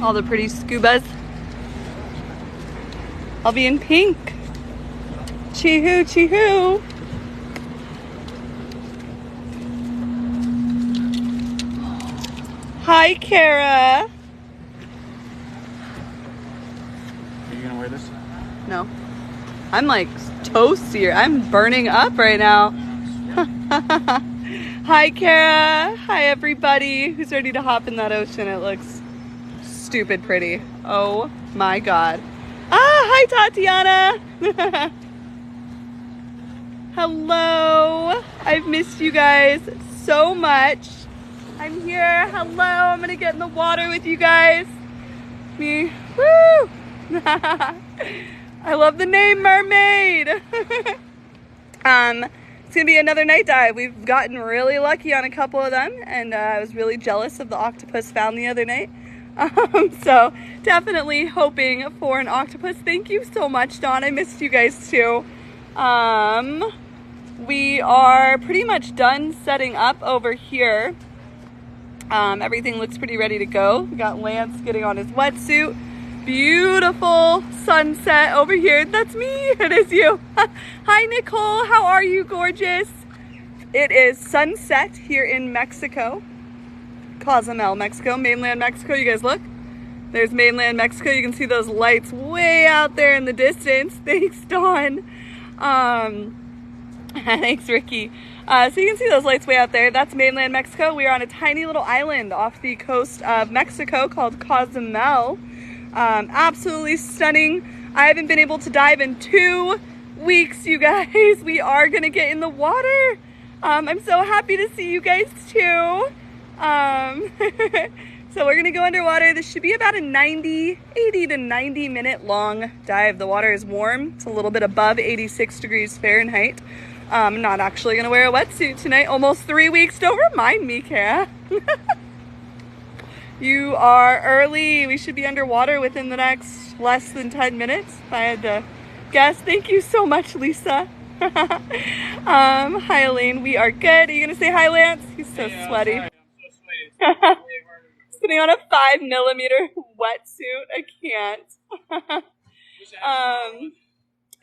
All the pretty scubas. I'll be in pink. Chee-hoo, chee-hoo. Hi, Kara. Are you gonna wear this? No. I'm like toasty. I'm burning up right now. Hi, Kara. Hi, everybody who's ready to hop in that ocean. It looks stupid pretty. Oh my God. Hi, Tatiana. Hello. I've missed you guys so much. I'm here. Hello. I'm gonna get in the water with you guys. Me. Woo. I love the name Mermaid. It's gonna be another night dive. We've gotten really lucky on a couple of them, and I was really jealous of the octopus found the other night. So definitely hoping for an octopus. Thank you so much, Dawn. I missed you guys too. We are pretty much done setting up over here. Everything looks pretty ready to go. We got Lance getting on his wetsuit. Beautiful sunset over here. That's me. It is you. Hi, Nicole. How are you, gorgeous? It is sunset here in Mexico. Cozumel, Mexico, mainland Mexico. You guys look. There's mainland Mexico. You can see those lights way out there in the distance. Thanks, Dawn. Thanks, Ricky. So you can see those lights way out there. That's mainland Mexico. We are on a tiny little island off the coast of Mexico called Cozumel. Absolutely stunning. I haven't been able to dive in 2 weeks, you guys. We are gonna get in the water. I'm so happy to see you guys too. So we're gonna go underwater. This should be about a 80 to 90 minute long dive. The water is warm. It's a little bit above 86 degrees Fahrenheit. I'm not actually gonna wear a wetsuit tonight. Almost 3 weeks. Don't remind me, Kara. You are early. We should be underwater within the next less than 10 minutes, if I had to guess. Thank you so much, Lisa. Hi, Elaine. We are good. Are you gonna say hi, Lance? He's so sweaty. I'm so sweaty. Sitting on a 5mm wetsuit. I can't.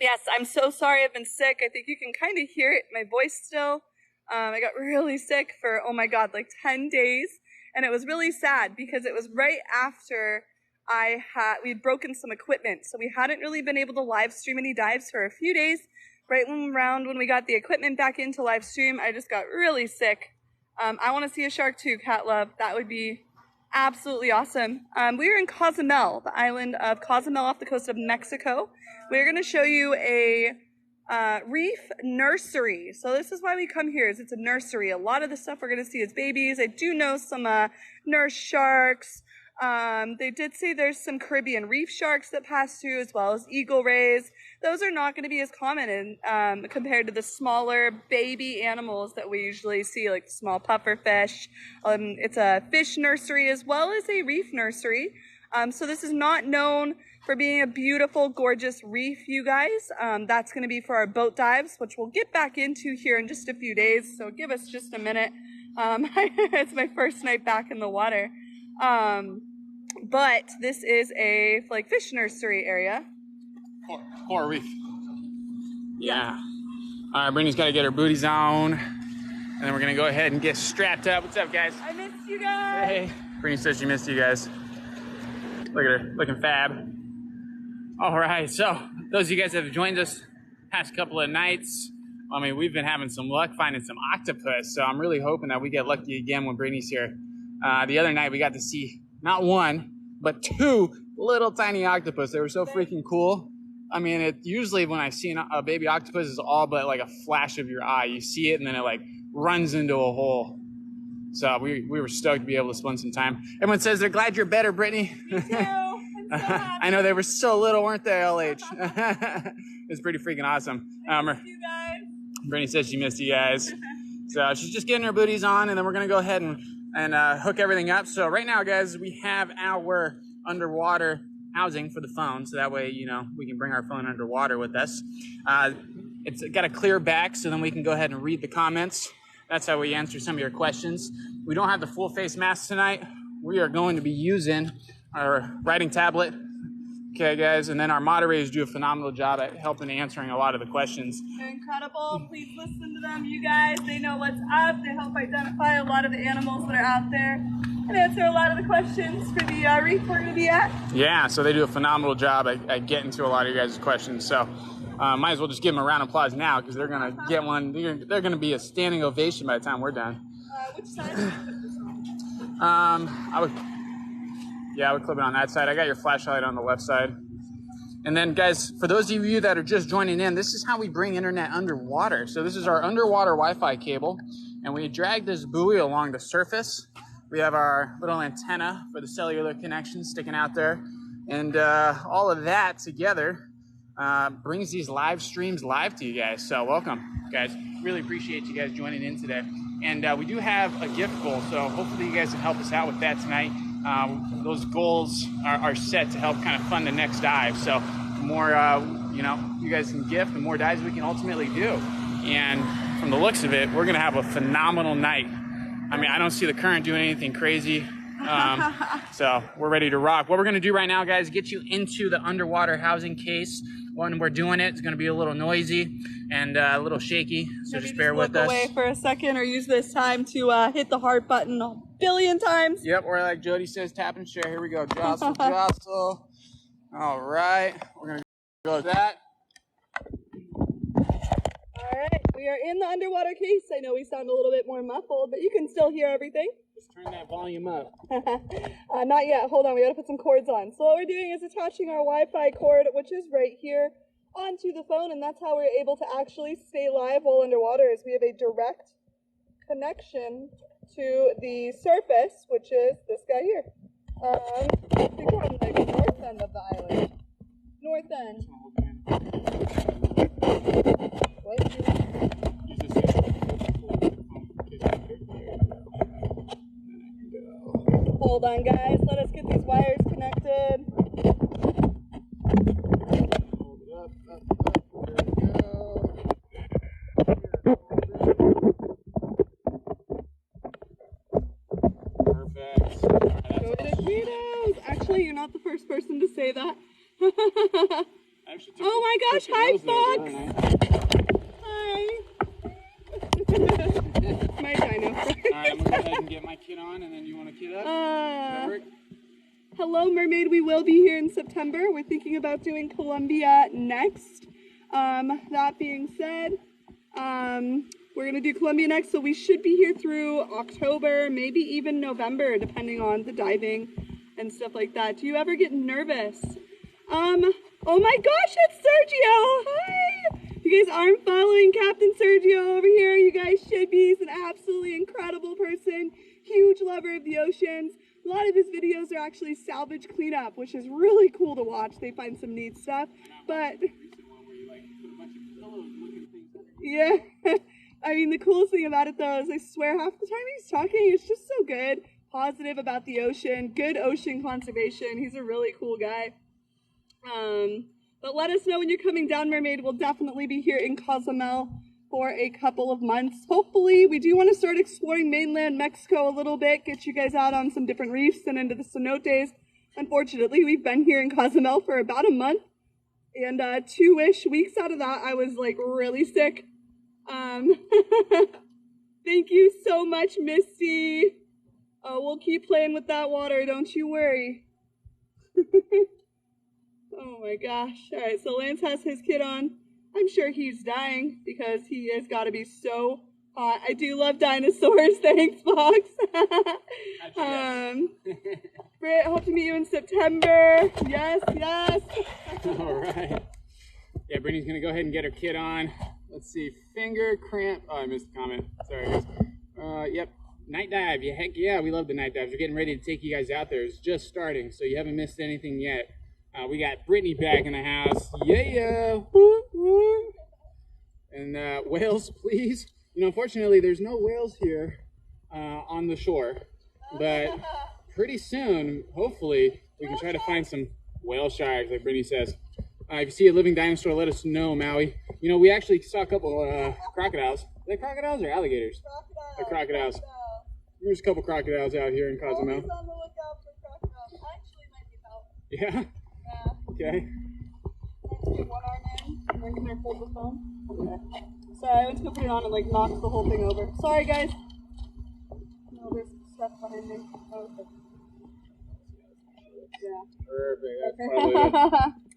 Yes, I'm so sorry. I've been sick. I think you can kind of hear it in my voice still. I got really sick for, oh my God, like 10 days. And it was really sad because it was right after we'd broken some equipment. So we hadn't really been able to live stream any dives for a few days. Right around when we got the equipment back into live stream, I just got really sick. I want to see a shark too, Cat Love. That would be absolutely awesome. We are in Cozumel, the island of Cozumel off the coast of Mexico. We're going to show you a reef nursery. So this is why we come here, is it's a nursery. A lot of the stuff we're going to see is babies. I do know some nurse sharks. They did say there's some Caribbean reef sharks that pass through, as well as eagle rays. Those are not going to be as common compared to the smaller baby animals that we usually see, like small puffer fish. It's a fish nursery as well as a reef nursery. So this is not known for being a beautiful, gorgeous reef, you guys. That's going to be for our boat dives, which we'll get back into here in just a few days. So give us just a minute. It's my first night back in the water. But this is a like fish nursery area. Coral reef. Yeah. All right, Brittany's got to get her booties on. And then we're going to go ahead and get strapped up. What's up, guys? I missed you guys. Hey. Brittany says she missed you guys. Look at her, looking fab. All right, so those of you guys that have joined us past couple of nights, I mean, we've been having some luck finding some octopus, so I'm really hoping that we get lucky again when Brittany's here. The other night we got to see not one, but 2 little tiny octopus. They were so freaking cool. I mean, it usually when I see a baby octopus, it's all but like a flash of your eye. You see it and then it like runs into a hole. So we were stoked to be able to spend some time. Everyone says they're glad you're better, Brittany. Me too. I'm so happy. I know they were so little, weren't they, LH? It's pretty freaking awesome. I missed you guys. Brittany says she missed you guys. So she's just getting her booties on, and then we're going to go ahead and hook everything up. So right now, guys, we have our underwater housing for the phone. So that way, you know, we can bring our phone underwater with us. It's got a clear back, so then we can go ahead and read the comments. That's how we answer some of your questions. We don't have the full face mask tonight. we are going to be using our writing tablet. Okay, guys, and then our moderators do a phenomenal job at helping answering a lot of the questions. They're incredible. Please listen to them, you guys. They know what's up. They help identify a lot of the animals that are out there and answer a lot of the questions for the reef we're going to be at. Yeah, so they do a phenomenal job at getting to a lot of you guys' questions. So might as well just give them a round of applause now because they're going to get one. They're going to be a standing ovation by the time we're done. Which side do you put this on? I would clip it on that side. I got your flashlight on the left side. And then, guys, for those of you that are just joining in, this is how we bring internet underwater. So this is our underwater Wi-Fi cable, and we drag this buoy along the surface. We have our little antenna for the cellular connection sticking out there. And all of that together brings these live streams live to you guys. So welcome, guys. Really appreciate you guys joining in today. And we do have a gift goal, so hopefully you guys can help us out with that tonight. Those goals are set to help kind of fund the next dive. So the more you guys can gift, the more dives we can ultimately do. And from the looks of it, we're gonna have a phenomenal night. I mean, I don't see the current doing anything crazy. So we're ready to rock. What we're gonna do right now, guys, get you into the underwater housing case. When we're doing it, it's gonna be a little noisy and a little shaky, so just bear with us. Look away for a second or use this time to hit the heart button a billion times. Yep, or like Jody says, tap and share. Here we go, jostle, jostle. All right, we're gonna go with that. All right, we are in the underwater case. I know we sound a little bit more muffled, but you can still hear everything. Just turn that volume up. Not yet. Hold on. We got to put some cords on. So what we're doing is attaching our Wi-Fi cord, which is right here, onto the phone, and that's how we're able to actually stay live while underwater. Is we have a direct connection to the surface, which is this guy here. I think we're on the north end of the island. North end. What? Hold on, guys. Let us get these wires connected. Hold it up. There we go. Perfect. Go to Guidos. Actually, you're not the first person to say that. Oh my gosh, hi, Fox. Hi. My dino. Alright, I'm gonna go ahead and get my kit on, and then you want to kit up? Hello, Mermaid. We will be here in September. We're thinking about doing Colombia next. That being said, we're going to do Colombia next, so we should be here through October, maybe even November, depending on the diving and stuff like that. Do you ever get nervous? Oh my gosh, it's Sergio! Hi! You guys aren't following Captain Sergio over here. You guys should be. He's an absolutely incredible person. Huge lover of the oceans. A lot of his videos are actually salvage cleanup, which is really cool to watch. They find some neat stuff. But yeah, I mean, the coolest thing about it though is I swear half the time he's talking, it's just so good. Positive about the ocean, good ocean conservation. He's a really cool guy. But let us know when you're coming down, Mermaid. We'll definitely be here in Cozumel for a couple of months. Hopefully, we do want to start exploring mainland Mexico a little bit, get you guys out on some different reefs and into the cenotes. Unfortunately, we've been here in Cozumel for about a month, and 2-ish weeks out of that, I was like really sick. Thank you so much, Misty. Oh, we'll keep playing with that water, don't you worry. Oh my gosh. All right, so Lance has his kit on. I'm sure he's dying because he has got to be so hot. I do love dinosaurs. Thanks, Fox. Britt, hope to meet you in September. Yes, yes. All right. Yeah, Brittany's going to go ahead and get her kit on. Let's see. Finger cramp. Oh, I missed the comment. Sorry, guys. Yep. Night dive. Yeah, heck yeah, we love the night dives. We're getting ready to take you guys out there. It's just starting, so you haven't missed anything yet. We got Brittany back in the house. Yeah. Woo, woo. And whales, please. You know, unfortunately, there's no whales here on the shore. But pretty soon, hopefully, we can try to find some whale sharks, like Brittany says. If you see a living dinosaur, let us know, Maui. You know, we actually saw a couple crocodiles. Are they crocodiles or alligators? Crocodiles. There's a couple crocodiles out here in Cozumel. Always on the lookout Yeah? Yeah. Okay. Let's get one arm in, and then can I hold the phone? Okay. Sorry, I went to go put it on and like knocked the whole thing over. Sorry, guys. No, there's stuff behind me. Oh, okay. Yeah. Perfect. That's probably the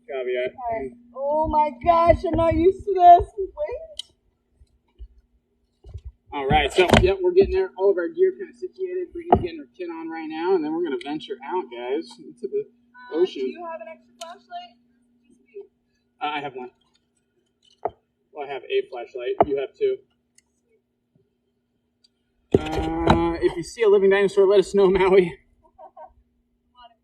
caveat. Right. Oh my gosh, I'm not used to this. Wait. All right, so yep, we're getting there. All of our gear kind of situated. Brittany's getting her kit on right now, and then we're gonna venture out, guys, into the ocean. Do you have an extra flashlight? Just me. I have one. Well, I have a flashlight. You have two. If you see a living dinosaur, let us know, Maui.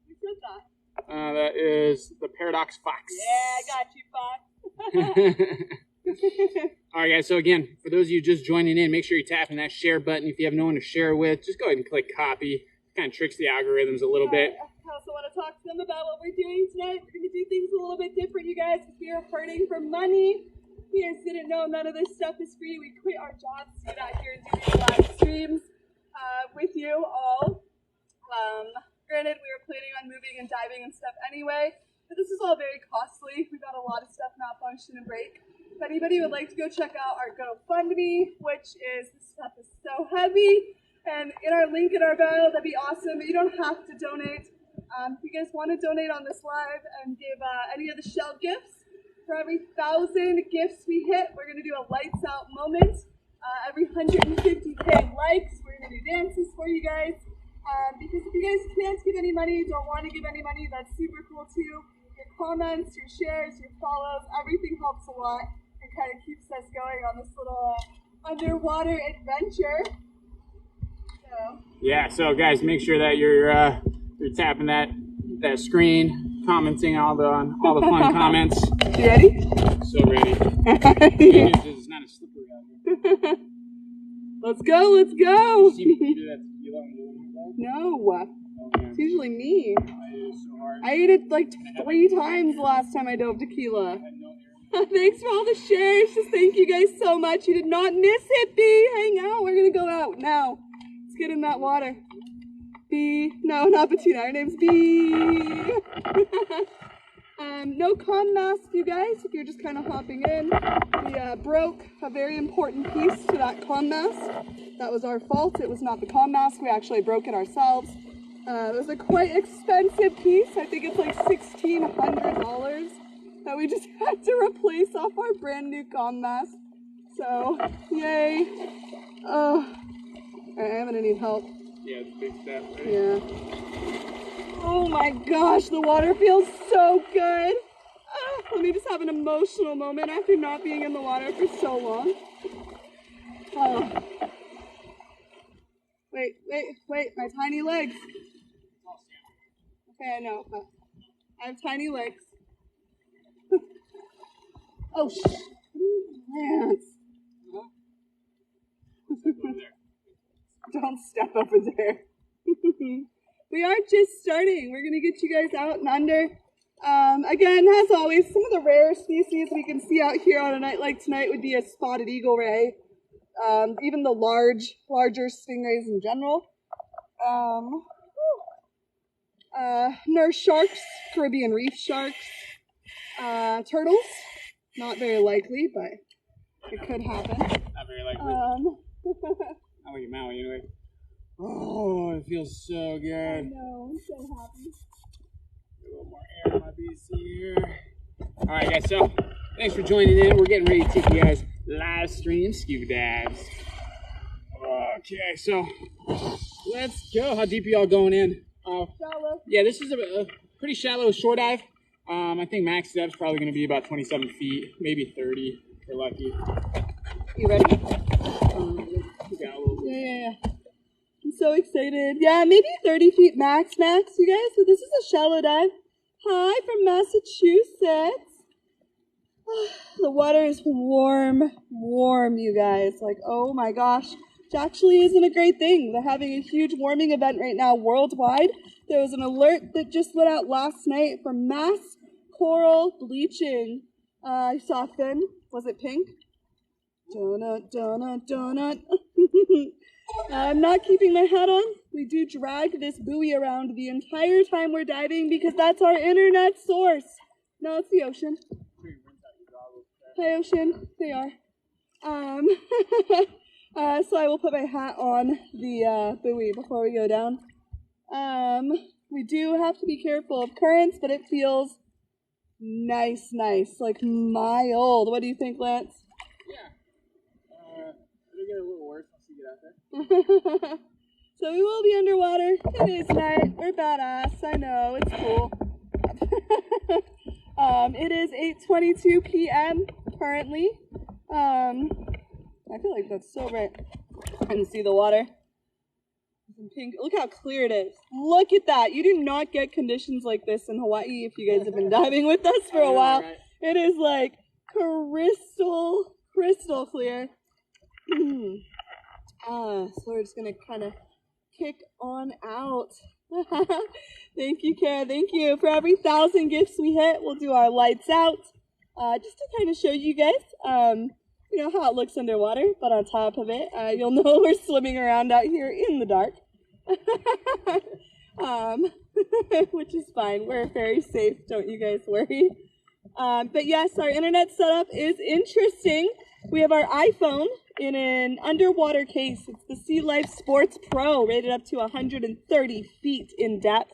Who said that? That is the Paradox Fox. Yeah, I got you, Fox. All right, guys. So again, for those of you just joining in, make sure you're tapping that share button. If you have no one to share with, just go ahead and click copy. Kind of tricks the algorithms a little bit. I also want to talk to them about what we're doing tonight. We're going to do things a little bit different, you guys, because we are hurting for money. You guys didn't know none of this stuff is free. We quit our jobs to get out here and do these live streams with you all. Granted, we were planning on moving and diving and stuff anyway, but this is all very costly. We got a lot of stuff malfunction and break. If anybody would like to go check out our GoFundMe, which is, this stuff is so heavy, and in our link in our bio, that'd be awesome, but you don't have to donate. If you guys want to donate on this live and give any of the shell gifts, for every 1,000 gifts we hit, we're going to do a lights out moment. Every 150K likes, we're going to do dances for you guys. Because if you guys can't give any money, don't want to give any money, that's super cool too. Your comments, your shares, your follows, everything helps a lot and kind of keeps us going on this little underwater adventure. So. Yeah, so guys, make sure that you're tapping that screen, commenting all the fun comments. You ready? So ready. It's not a slippery out here. Let's go, let's go. No. It's usually me. I ate it like 3 times the last time I dove tequila. Thanks for all the shares. Just thank you guys so much. You did not miss it, B. Hang out. We're going to go out now. Let's get in that water. B. No, not Bettina. Her name's B. No comm mask, you guys, if you're just kind of hopping in. We broke a very important piece to that comm mask. That was our fault. It was not the comm mask. We actually broke it ourselves. It was a quite expensive piece. I think it's like $1,600 that we just had to replace off our brand new comm mask. So, yay. Alright, I'm gonna need help. Yeah, it's a big step, right? Yeah. Oh my gosh, the water feels so good. Let me just have an emotional moment after not being in the water for so long. Oh. Wait, my tiny legs. Okay, I know, but I have tiny legs. Oh, man. Don't step over there. We are just starting. We're going to get you guys out and under. Again, as always, some of the rare species we can see out here on a night like tonight would be a spotted eagle ray. Even the larger stingrays in general. Nurse sharks, Caribbean reef sharks. Turtles, not very likely, but it could happen. Not very likely. I like Maui anyway. Oh, it feels so good. I know, I'm so happy. A little more air in my BC here. All right, guys, so thanks for joining in. We're getting ready to take you guys live stream scuba dives. Okay, so let's go. How deep are y'all going in? Shallow. Yeah, this is a pretty shallow shore dive. I think max depth's probably going to be about 27 feet, maybe 30 if we're lucky. You ready? Yeah. I'm so excited. Yeah, maybe 30 feet max, you guys. So this is a shallow dive. Hi from Massachusetts. The water is warm, you guys. Like, oh my gosh. Which actually isn't a great thing. They're having a huge warming event right now worldwide. There was an alert that just went out last night for mass coral bleaching. I saw a fin. Was it pink? Donut, donut, donut. I'm not keeping my hat on. We do drag this buoy around the entire time we're diving because that's our internet source. No, it's the ocean. Hi, ocean. They are. So I will put my hat on the buoy before we go down. We do have to be careful of currents, but it feels nice, like mild. What do you think, Lance? Yeah. It'll get a little worse once you get out there. So we will be underwater. It is night. We're badass. I know. It's cool. It is 8:22 p.m. currently. I feel like that's so bright. I can see the water. Pink. Look how clear it is. Look at that. You do not get conditions like this in Hawaii if you guys have been diving with us for a while. Right. It is like crystal clear. So we're just going to kind of kick on out. Thank you, Kara. Thank you. For every 1,000 gifts we hit, we'll do our lights out. Just to kind of show you guys, you know, how it looks underwater. But on top of it, you'll know we're swimming around out here in the dark. Which is fine. We're very safe. Don't you guys worry. But yes, our internet setup is interesting. We have our iPhone in an underwater case. It's the Sea Life Sports Pro, rated up to 130 feet in depth.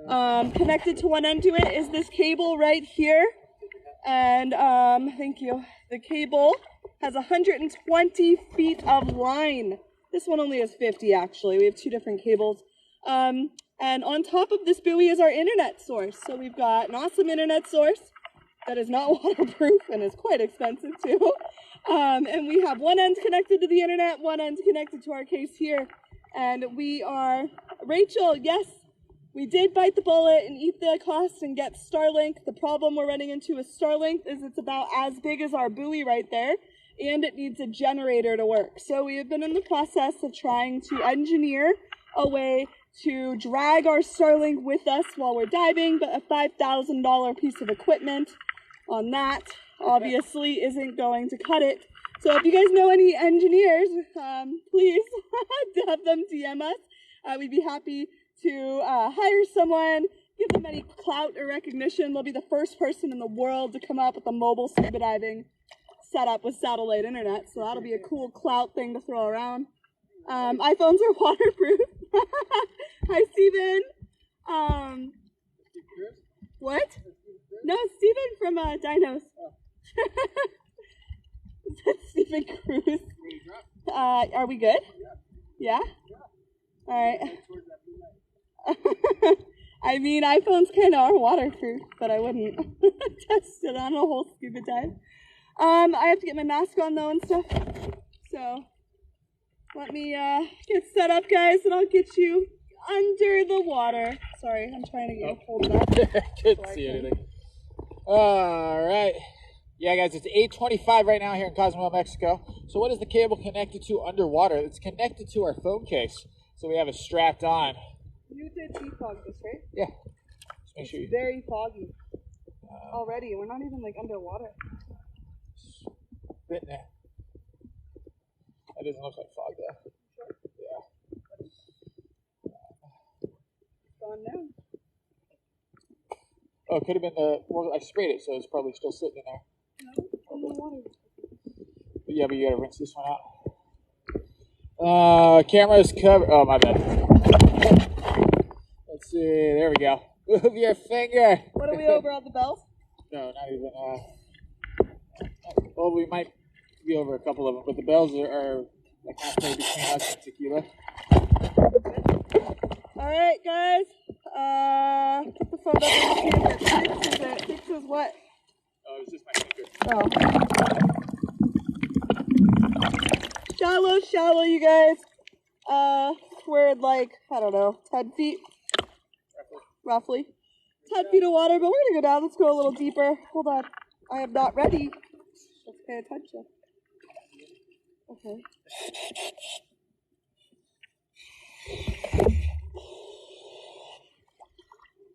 Connected to one end to it is this cable right here. And thank you. The cable has 120 feet of line. This one only has 50 actually. We have two different cables. And on top of this buoy is our internet source. So we've got an awesome internet source that is not waterproof and is quite expensive too. And we have one end connected to the internet, one end connected to our case here. And we are, Rachel, yes, we did bite the bullet and eat the cost and get Starlink. The problem we're running into with Starlink is it's about as big as our buoy right there, and it needs a generator to work. So we have been in the process of trying to engineer a way to drag our Starlink with us while we're diving, but a $5,000 piece of equipment on that obviously isn't going to cut it. So if you guys know any engineers, please have them DM us. We'd be happy to hire someone, give them any clout or recognition. They'll be the first person in the world to come up with a mobile scuba diving setup with satellite internet. So that'll be a cool clout thing to throw around. iPhones are waterproof. Hi, Steven. What? No, Steven from Dinos. Steven Cruz. Are we good? Yeah? All right. I mean, iPhones kind of are waterproof, but I wouldn't test it on a whole scuba dive. I have to get my mask on though and stuff. So let me get set up, guys, and I'll get you under the water. Sorry, I'm trying to get hold of that. Couldn't see anything. All right. Yeah, guys, it's 8:25 right now here in Cozumel, Mexico. So what is the cable connected to underwater? It's connected to our phone case. So we have it strapped on. You did defog this, right? Yeah. Just make sure you... It's very foggy already. We're not even like underwater. Bit there. That doesn't look like fog though. Yeah. It's gone down. Oh, it could have been the... Well, I sprayed it, so it's probably still sitting in there. No, it's in the water. But yeah, but you gotta rinse this one out. Camera's covered. Oh, my bad. Let's see. There we go. Move your finger. What are we over at the bells? No, not even. Well, we might be over a couple of them, but the bells are like halfway between us and tequila. All right, guys. Put the phone up in the camera. Six is it? Six is what? Oh, it was just my finger. Oh. Shallow, you guys. We're at like, I don't know, 10 feet. Roughly. 10 feet of water, but we're gonna go down. Let's go a little deeper. Hold on. I am not ready. Let's pay attention. Okay.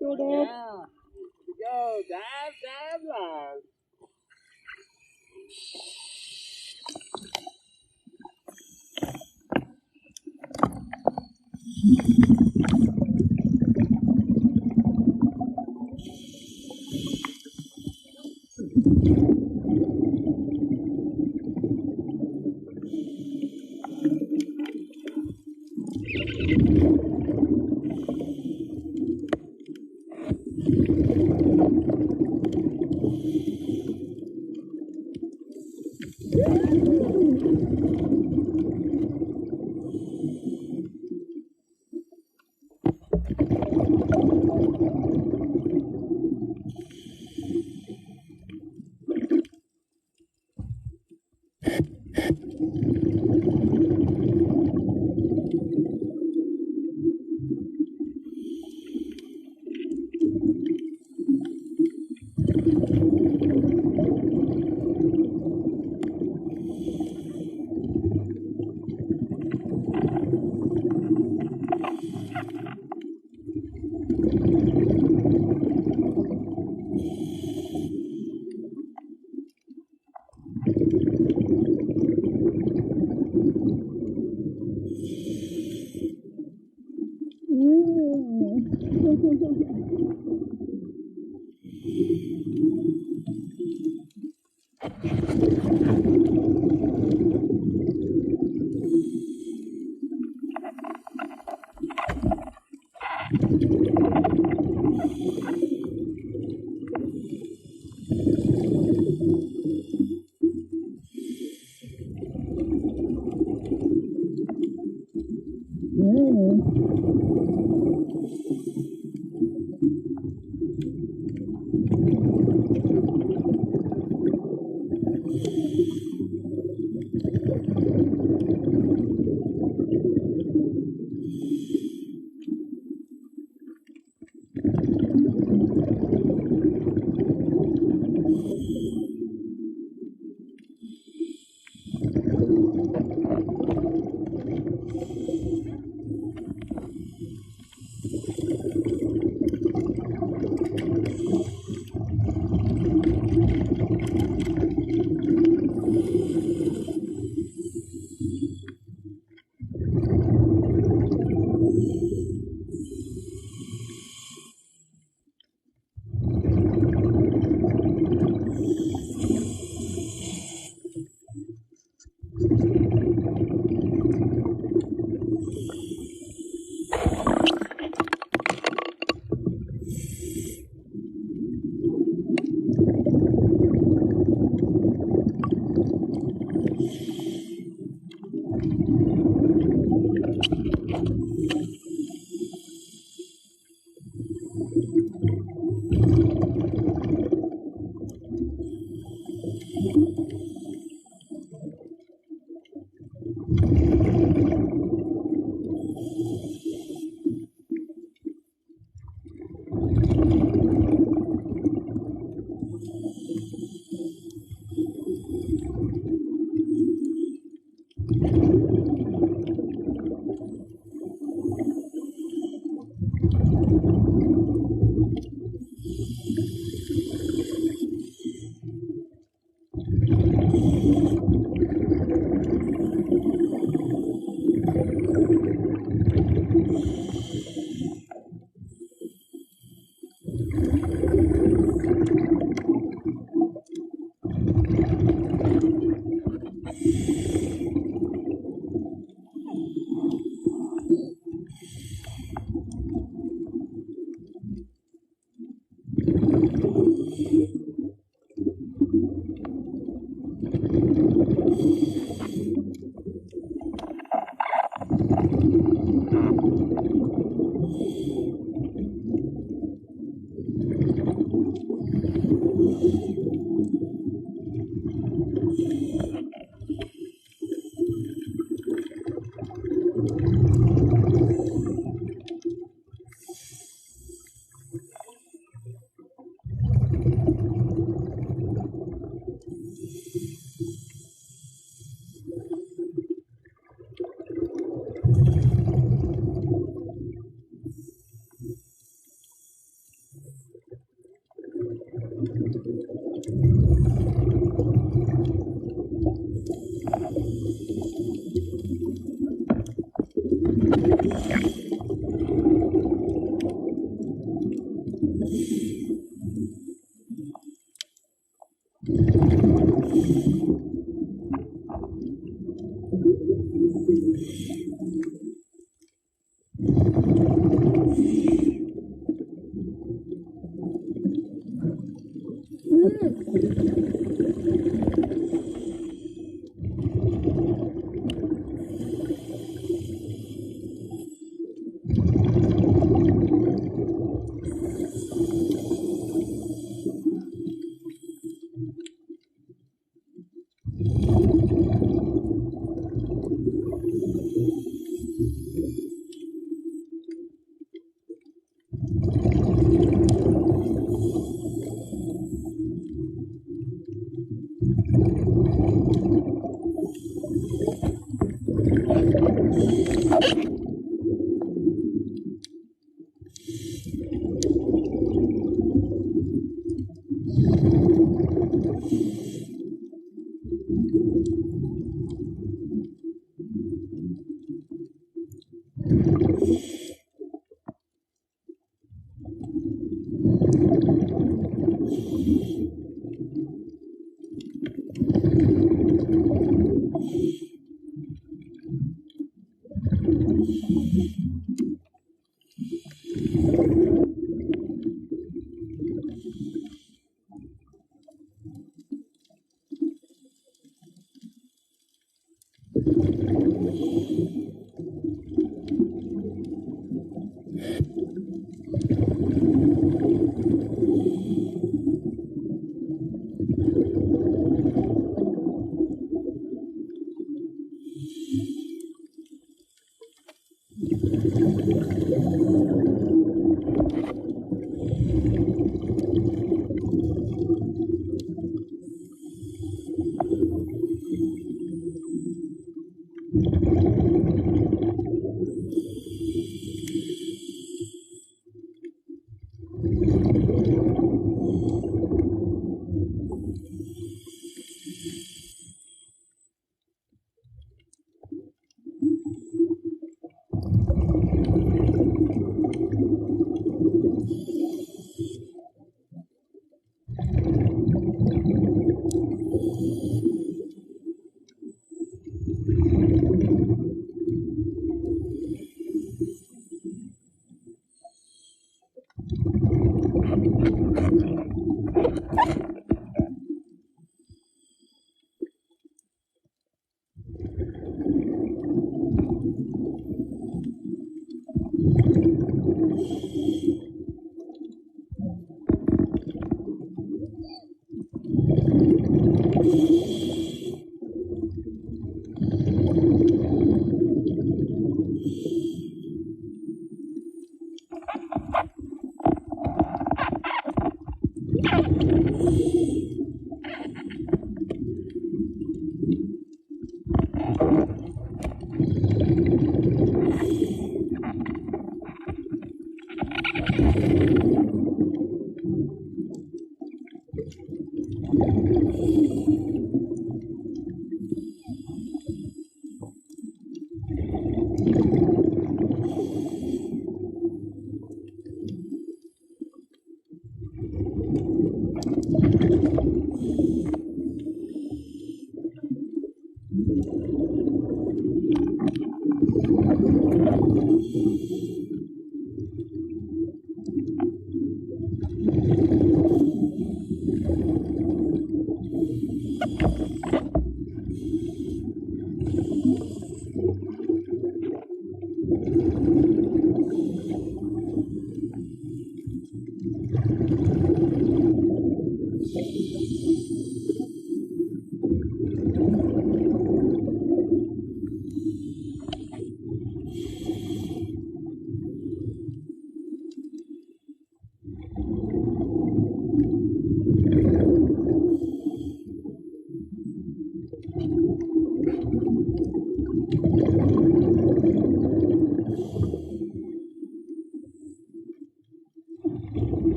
Go down. Yeah. Here we go. Dive.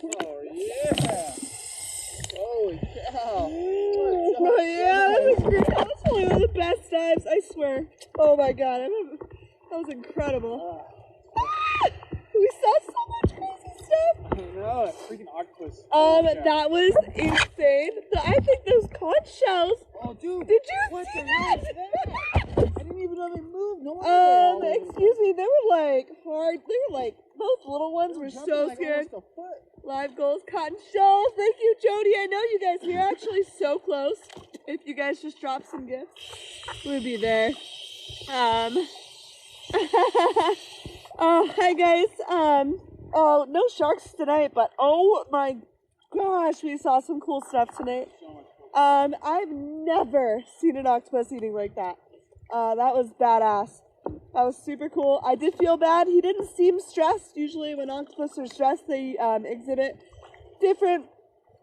Oh yeah! Holy cow! Oh yeah, that was great. That was probably one of the best dives, I swear. Oh my god, that was incredible. We saw so much crazy stuff. I know, that freaking octopus. That was insane. I think those conch shells. Oh dude, Did you what see the hell is that? that? I didn't even know they moved. No wonder Excuse me, they were like hard. They were like, those little ones were jumping so like scared. almost a foot. Live goals, cotton shells. Thank you, Jody. I know you guys. We're actually so close. If you guys just drop some gifts, we'd be there. Oh, hi guys. Oh, no sharks tonight, but oh my gosh, we saw some cool stuff tonight. I've never seen an octopus eating like that. That was badass. That was super cool. I did feel bad. He didn't seem stressed. Usually when octopus are stressed, they exhibit different,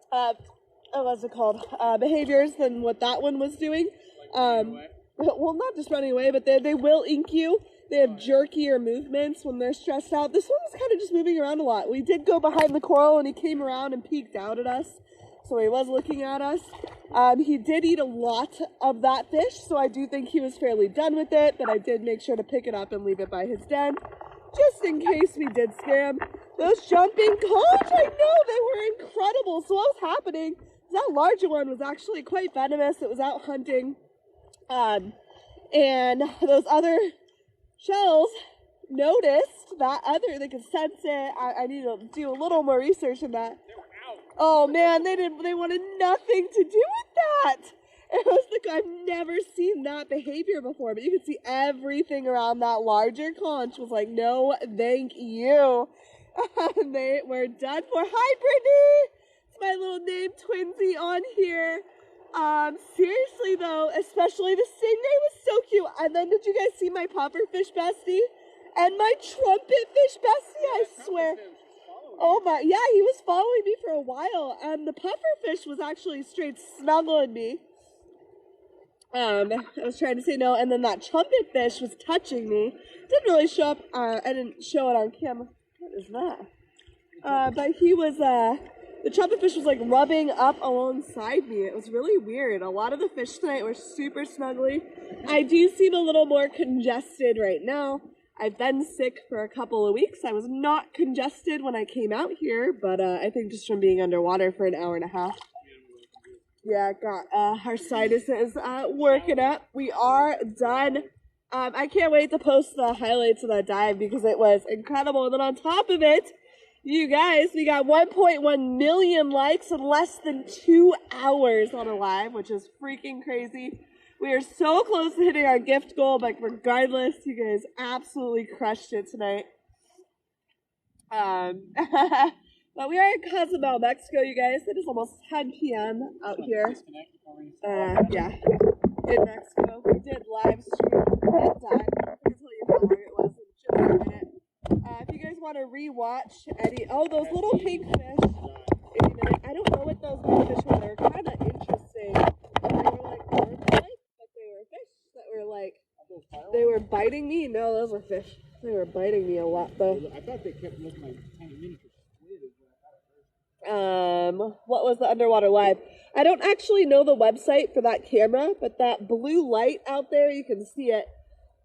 what's it called, behaviors than what that one was doing. Well, not just running away, but they will ink you. They have jerkier movements when they're stressed out. This one was kind of just moving around a lot. We did go behind the coral, and he came around and peeked out at us. so he was looking at us. He did eat a lot of that fish, so I do think he was fairly done with it, but I did make sure to pick it up and leave it by his den, just in case we did scare him. Those jumping conch, I know, they were incredible. So what was happening, that larger one was actually quite venomous. It was out hunting, and those other shells noticed that other, they could sense it. I need to do a little more research on that. Oh man, they wanted nothing to do with that. It was like, I've never seen that behavior before, but you could see everything around that larger conch was like, no, thank you. And they were done for. Hi, Brittany. It's my little name twinsy on here. Seriously though, especially the stingray was so cute. And then did you guys see my pufferfish bestie? And my trumpetfish bestie, I swear. Oh my, yeah, he was following me for a while, and the pufferfish was actually straight snuggling me. I was trying to say no, and then that trumpetfish was touching me. Didn't really show up, I didn't show it on camera. What is that? But he was, the trumpetfish was like rubbing up alongside me. It was really weird. A lot of the fish tonight were super snuggly. I do seem a little more congested right now. I've been sick for a couple of weeks. I was not congested when I came out here, but I think just from being underwater for an hour and a half. Yeah, got our sinuses working up. We are done. I can't wait to post the highlights of that dive because it was incredible. And then on top of it, you guys, we got 1.1 million likes in less than 2 hours on a live, which is freaking crazy. We are so close to hitting our gift goal, but regardless, you guys absolutely crushed it tonight. But we are in Cozumel, Mexico, you guys. It is almost 10 p.m. out here. Yeah, in Mexico. We did live stream that time. I can tell you how long it was in just a minute. If you guys want to re-watch any, oh, those little pink fish. I don't know what those little fish were. They're kind of interesting. They were like bird-like, but they were fish that were like, they were biting me. No, those were fish. They were biting me a lot, though. I thought they kept looking like tiny miniature squid. What was the underwater live? I don't actually know the website for that camera, but that blue light out there, you can see it.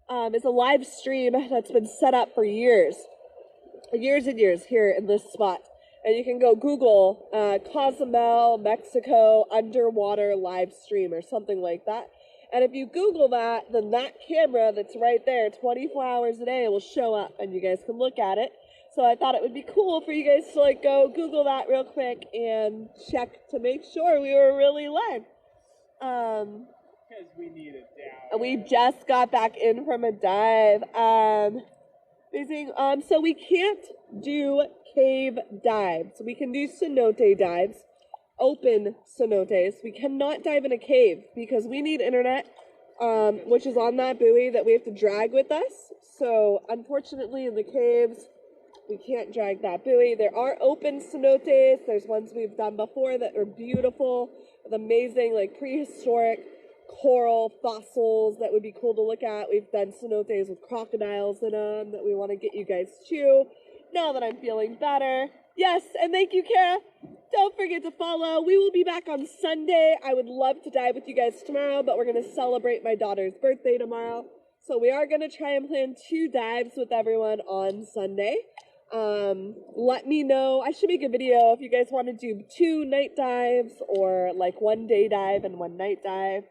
It's a live stream that's been set up for years and years here in this spot. And you can go Google Cozumel, Mexico, underwater live stream or something like that. And if you Google that, then that camera that's right there 24 hours a day will show up and you guys can look at it. So I thought it would be cool for you guys to like go Google that real quick and check to make sure we were really live. Because we need it down. We just got back in from a dive. Amazing. So we can't do cave dives. We can do cenote dives, open cenotes. We cannot dive in a cave because we need internet, which is on that buoy that we have to drag with us. So unfortunately in the caves, we can't drag that buoy. There are open cenotes. There's ones we've done before that are beautiful, with amazing like prehistoric coral fossils that would be cool to look at. We've done cenotes with crocodiles in them that we want to get you guys to now that I'm feeling better. Yes, and thank you, Kara. Don't forget to follow. We will be back on Sunday. I would love to dive with you guys tomorrow, but we're going to celebrate my daughter's birthday tomorrow. So we are going to try and plan 2 dives with everyone on Sunday. Let me know. I should make a video if you guys want to do 2 night dives or like 1 day dive and 1 night dive.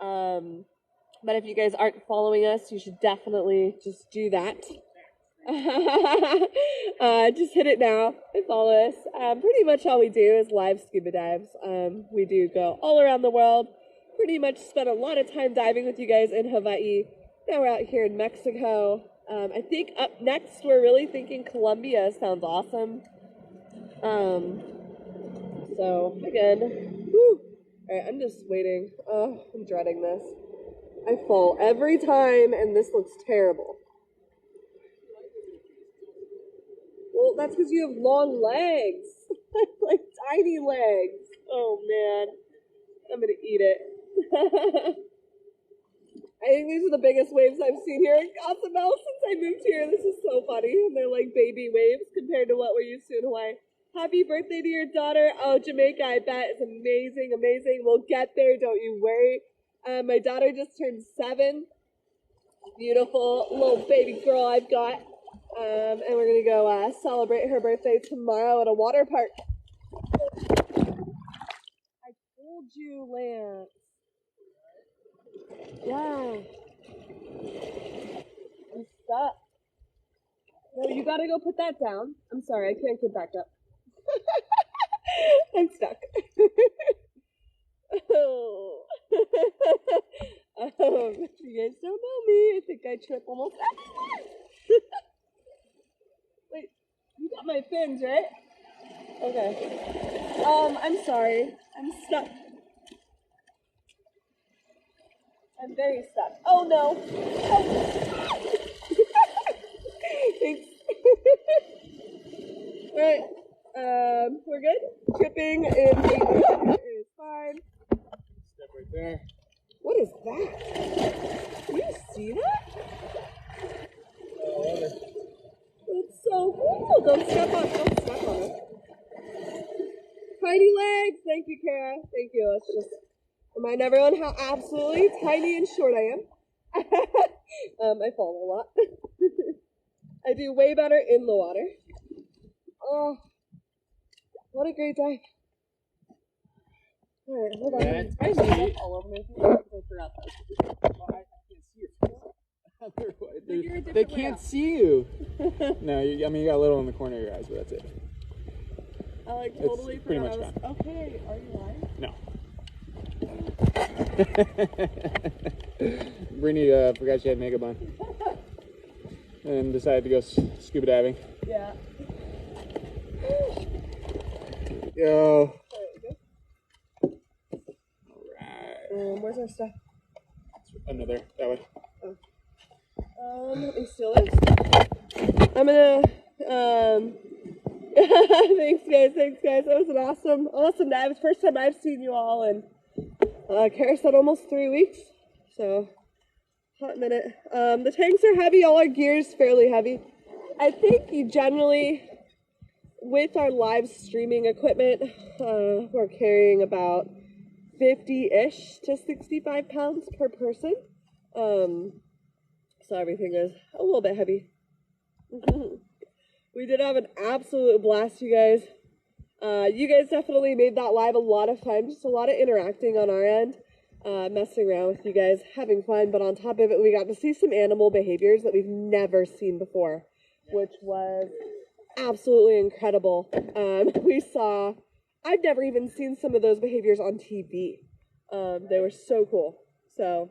But if you guys aren't following us, you should definitely just do that. Just hit it now and follow us. Pretty much all we do is live scuba dives. We do go all around the world. Pretty much spend a lot of time diving with you guys in Hawaii. Now we're out here in Mexico. I think up next we're really thinking Colombia sounds awesome. So again, woo. All right, I'm just waiting. Oh, I'm dreading this. I fall every time, and this looks terrible. Well, that's because you have long legs. Like tiny legs. Oh, man. I'm going to eat it. I think these are the biggest waves I've seen here in Cozumel since I moved here. This is so funny. They're like baby waves compared to what we're used to in Hawaii. Happy birthday to your daughter. Oh, Jamaica, I bet is amazing, amazing. We'll get there, don't you worry. My daughter just turned 7. Beautiful little baby girl I've got. And we're going to go celebrate her birthday tomorrow at a water park. I told you, Lance. Yeah. I'm stuck. No, you gotta go put that down. I'm sorry, I can't get back up. I'm stuck. Oh. You guys don't know me. I think I trip almost everywhere. Wait, you got my fins, right? Okay. I'm sorry. I'm stuck. I'm very stuck. Oh no. Oh. Thanks. Alright. We're good. Tripping is fine. Step right there. What is that? Do you see that? It's so cool. Don't step on it. Tiny legs. Thank you, Kara. Thank you. Let's just remind everyone how absolutely tiny and short I am. I fall a lot. I do way better in the water. Oh, what a great dive. Alright, hold on. I made up all over my face because I forgot that. Oh, I can't see you. They can't see you. No, you got a little in the corner of your eyes, but that's it. I totally it's pretty forgot much I was... Okay, are you lying? No. Brittany forgot she had makeup on. And decided to go scuba diving. Yeah. Yo. Alright. Where's our stuff? Another, that way. Oh. Let me steal this. I'm gonna, thanks guys. That was an awesome dive. It's the first time I've seen you all, and Kara said almost 3 weeks, so hot minute. The tanks are heavy. All our gear is fairly heavy. I think you generally, with our live streaming equipment, we're carrying about 50-ish to 65 pounds per person. So everything is a little bit heavy. We did have an absolute blast, you guys. You guys definitely made that live a lot of fun. Just a lot of interacting on our end. Messing around with you guys, having fun. But on top of it, we got to see some animal behaviors that we've never seen before, which was absolutely incredible. I've never even seen some of those behaviors on TV. They were so cool. So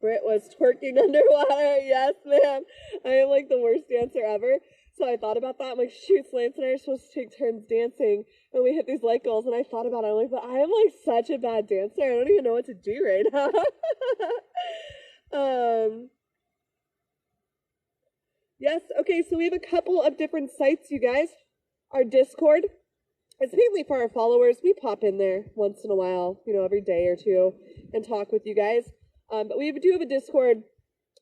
Britt was twerking underwater. Yes, ma'am. I am like the worst dancer ever. So I thought about that. I'm like, shoot, Lance and I are supposed to take turns dancing when we hit these light goals. And I thought about it. I'm like, but I am like such a bad dancer. I don't even know what to do right now. Yes. Okay. So we have a couple of different sites, you guys. Our Discord. It's mainly for our followers. We pop in there once in a while, every day or two and talk with you guys. But we do have a Discord.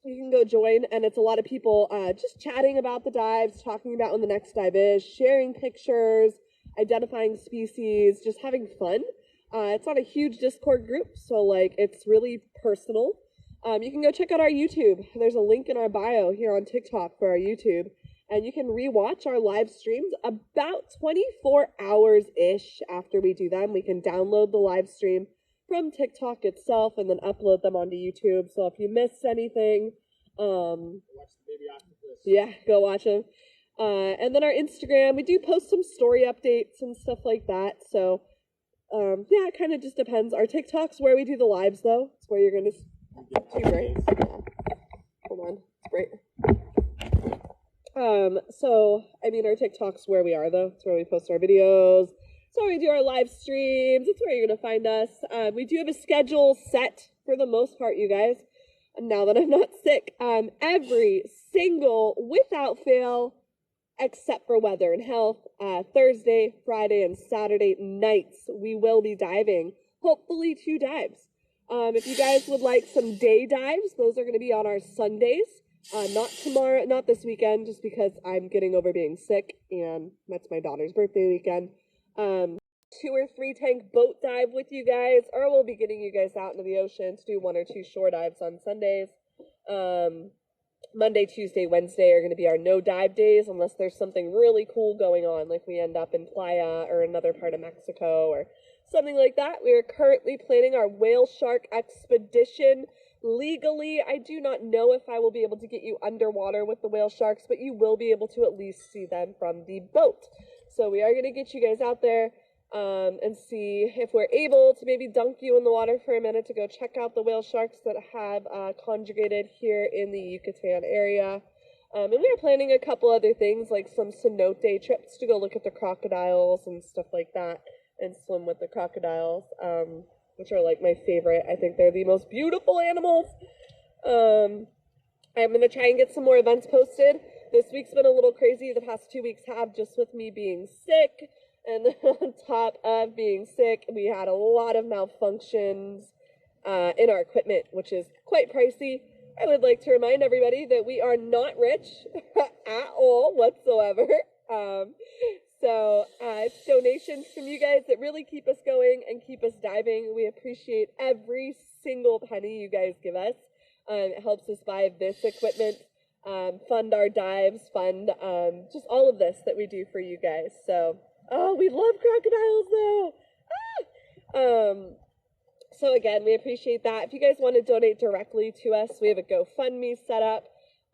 You can go join, and it's a lot of people just chatting about the dives, talking about when the next dive is, sharing pictures, identifying species, just having fun. It's not a huge Discord group, so it's really personal. You can go check out our YouTube. There's a link in our bio here on TikTok for our YouTube, and you can rewatch our live streams about 24 hours-ish after we do them. We can download the live stream from TikTok itself and then upload them onto YouTube. So if you missed anything, Watch the baby octopus. Yeah, go watch them. And then our Instagram, we do post some story updates and stuff like that. So yeah, it kind of just depends. Our TikTok's where we do the lives, though. It's where you're gonna too bright. Hold on, it's bright. So I mean, our TikTok's where we are, though. It's where we post our videos. So we do our live streams. It's where you're going to find us. We do have a schedule set for the most part, you guys. And now that I'm not sick, every single, without fail, except for weather and health, Thursday, Friday, and Saturday nights, we will be diving. Hopefully 2 dives. If you guys would like some day dives, those are going to be on our Sundays. Not tomorrow, not this weekend, just because I'm getting over being sick, and that's my daughter's birthday weekend. 2 or 3 tank boat dive with you guys, or we'll be getting you guys out into the ocean to do 1 or 2 shore dives on Sundays. Monday, Tuesday, Wednesday are going to be our no dive days, unless there's something really cool going on, like we end up in Playa or another part of Mexico or something like that. We are currently planning our whale shark expedition. Legally, I do not know if I will be able to get you underwater with the whale sharks, but you will be able to at least see them from the boat. So we are going to get you guys out there and see if we're able to maybe dunk you in the water for a minute to go check out the whale sharks that have congregated here in the Yucatan area. And we are planning a couple other things, like some cenote trips to go look at the crocodiles and stuff like that, and swim with the crocodiles, which are like my favorite. I think they're the most beautiful animals. I'm going to try and get some more events posted. This week's been a little crazy. The past 2 weeks have, just with me being sick. And on top of being sick, we had a lot of malfunctions in our equipment, which is quite pricey. I would like to remind everybody that we are not rich at all whatsoever. So it's donations from you guys that really keep us going and keep us diving. We appreciate every single penny you guys give us. It helps us buy this equipment, fund our dives, fund just all of this that we do for you guys. So, oh, we love crocodiles though. So again, we appreciate that. If you guys want to donate directly to us, we have a GoFundMe set up,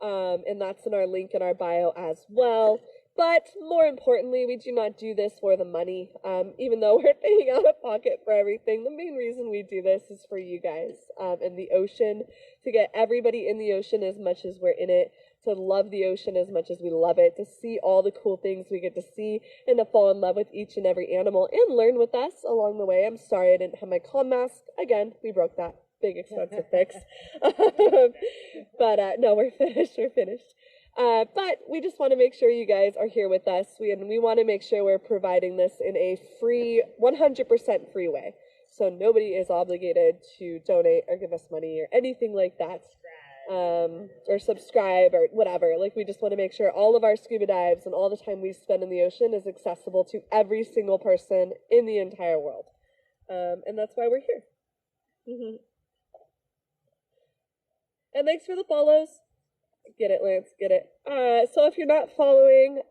and that's in our link in our bio as well. But more importantly, we do not do this for the money. Even though we're paying out of pocket for everything, the main reason we do this is for you guys in the ocean, to get everybody in the ocean as much as we're in it, to love the ocean as much as we love it, to see all the cool things we get to see, and to fall in love with each and every animal and learn with us along the way. I'm sorry I didn't have my comm mask. Again, we broke that. Big expensive fix. But no, we're finished. We're finished. But we just want to make sure you guys are here with us. We want to make sure we're providing this in a free, 100% free way. So nobody is obligated to donate or give us money or anything like that. Or subscribe or whatever. Like, we just want to make sure all of our scuba dives and all the time we spend in the ocean is accessible to every single person in the entire world. And that's why we're here. And thanks for the follows. Get it, Lance, get it. So if you're not following,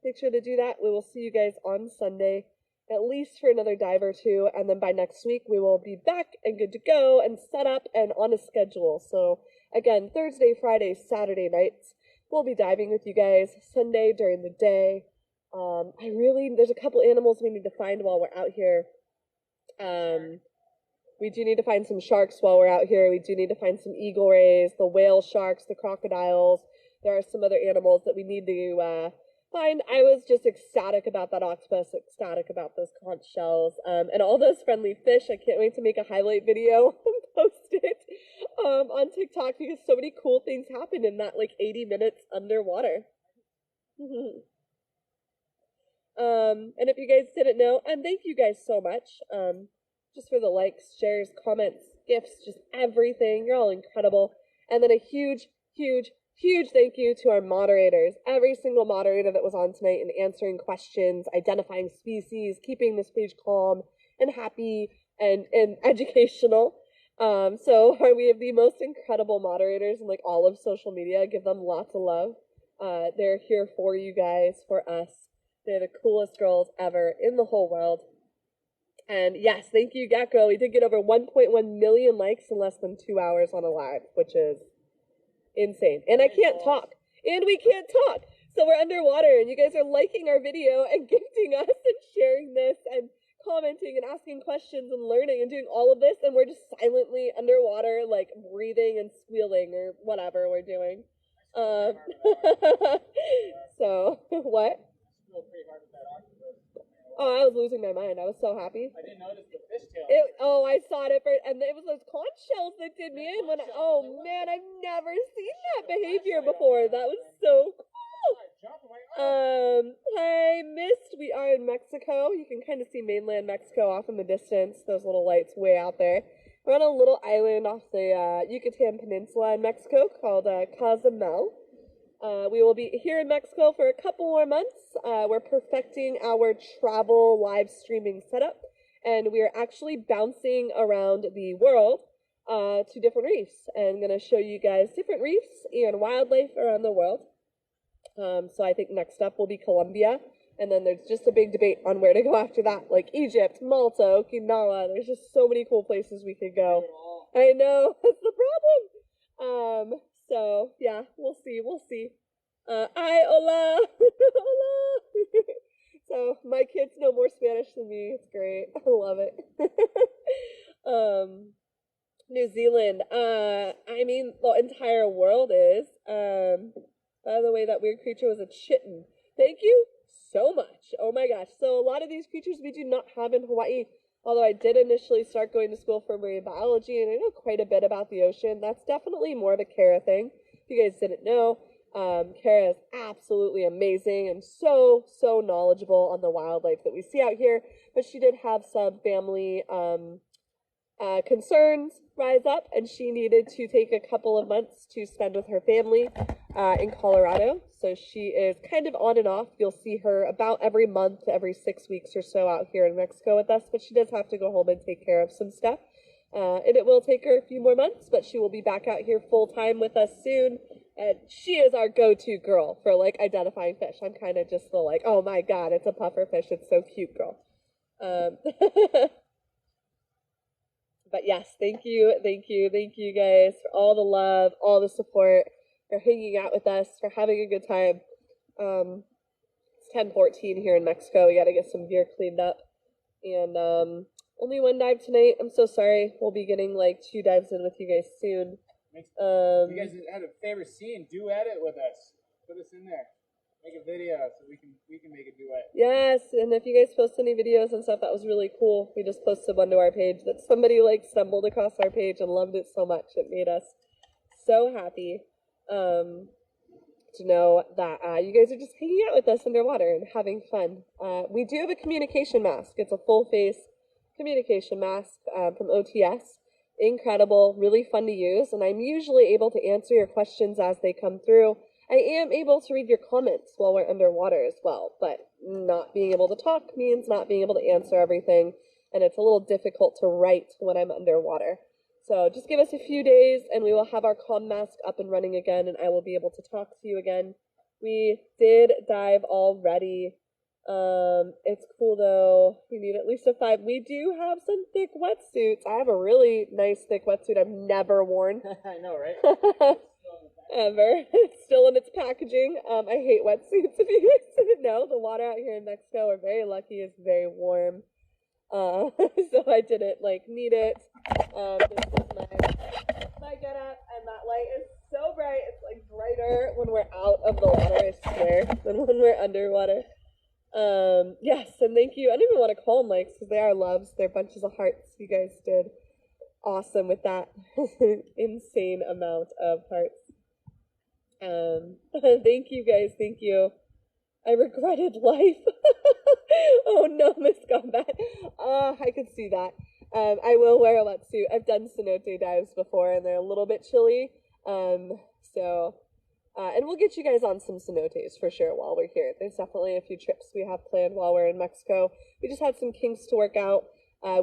make sure to do that. We will see you guys on Sunday, at least for another dive or two, and then by next week we will be back and good to go and set up and on a schedule. So again, Thursday, Friday, Saturday nights, we'll be diving with you guys. Sunday during the day. There's a couple animals we need to find while we're out here. We do need to find some sharks while we're out here. We do need to find some eagle rays, the whale sharks, the crocodiles. There are some other animals that we need to find. I was just ecstatic about that octopus, ecstatic about those conch shells, and all those friendly fish. I can't wait to make a highlight video and post it on TikTok, because so many cool things happen in that like 80 minutes underwater. And if you guys didn't know, and thank you guys so much, just for the likes, shares, comments, gifts, just everything. You're all incredible. And then a huge, huge, huge thank you to our moderators. Every single moderator that was on tonight and answering questions, identifying species, keeping this page calm and happy and educational. So we have the most incredible moderators in like all of social media. Give them lots of love. They're here for you guys, for us. They're the coolest girls ever in the whole world. And yes, thank you, Gecko. We did get over 1.1 million likes in less than 2 hours on a live, which is insane. And I can't talk. And we can't talk. So we're underwater, and you guys are liking our video and gifting us and sharing this and commenting and asking questions and learning and doing all of this. And we're just silently underwater, like breathing and squealing or whatever we're doing. So, what? Oh, I was losing my mind. I was so happy. I didn't notice the fishtail. I saw it first, and it was those conch shells that did me in. Oh man, I've never seen that behavior before. That was so cool. Hi, Mist. We are in Mexico. You can kind of see mainland Mexico off in the distance. Those little lights way out there. We're on a little island off the Yucatan Peninsula in Mexico called Cozumel. We will be here in Mexico for a couple more months. We're perfecting our travel live streaming setup, and we are actually bouncing around the world to different reefs. And I'm going to show you guys different reefs and wildlife around the world. So I think next up will be Colombia, and then there's just a big debate on where to go after that, like Egypt, Malta, Okinawa. There's just so many cool places we could go. I know, that's the problem. So yeah, we'll see. Ay, hola, hola. So my kids know more Spanish than me. It's great. I love it. New Zealand. I mean, the entire world is. By the way, that weird creature was a chitin. Thank you so much. Oh my gosh. So a lot of these creatures we do not have in Hawaii. Although I did initially start going to school for marine biology, and I know quite a bit about the ocean. That's definitely more of a Kara thing. If you guys didn't know, Kara is absolutely amazing and so knowledgeable on the wildlife that we see out here. But she did have some family concerns rise up, and she needed to take a couple of months to spend with her family in Colorado. So she is kind of on and off. You'll see her about every month, every 6 weeks or so out here in Mexico with us, but she does have to go home and take care of some stuff. And it will take her a few more months, but she will be back out here full time with us soon. And she is our go-to girl for like identifying fish. I'm kind of just the like, oh my God, it's a puffer fish. It's so cute, girl. But yes, thank you guys for all the love, all the support, for hanging out with us, for having a good time. It's 10:14 here in Mexico. We got to get some gear cleaned up, and only one dive tonight. I'm so sorry. We'll be getting like 2 dives in with you guys soon. If you guys had a favorite scene, do edit with us. Put us in there. Make a video so we can make a duet. Yes, and if you guys post any videos and stuff, that was really cool. We just posted one to our page that somebody like stumbled across our page and loved it so much. It made us so happy to know that you guys are just hanging out with us underwater and having fun. We do have a communication mask. It's a full face communication mask from OTS. Incredible, really fun to use, and I'm usually able to answer your questions as they come through. I am able to read your comments while we're underwater as well, but not being able to talk means not being able to answer everything, and it's a little difficult to write when I'm underwater. So just give us a few days, and we will have our comm mask up and running again, and I will be able to talk to you again. We did dive already. It's cool though. We need at least a 5. We do have some thick wetsuits. I have a really nice thick wetsuit I've never worn. I know, right? Ever. It's still in its packaging. I hate wetsuits, if you guys didn't know. The water out here in Mexico, we're very lucky, is very warm. So I didn't need it. This is my get up, and that light is so bright. It's like brighter when we're out of the water, I swear, than when we're underwater. Yes, and thank you. I don't even want to call them likes because they are loves. They're bunches of hearts. You guys did awesome with that insane amount of hearts. Thank you guys. Thank you. I regretted life. Oh no, Miss Combat. I could see that. I will wear a wetsuit. I've done cenote dives before, and they're a little bit chilly. And we'll get you guys on some cenotes for sure while we're here. There's definitely a few trips we have planned while we're in Mexico. We just had some kinks to work out.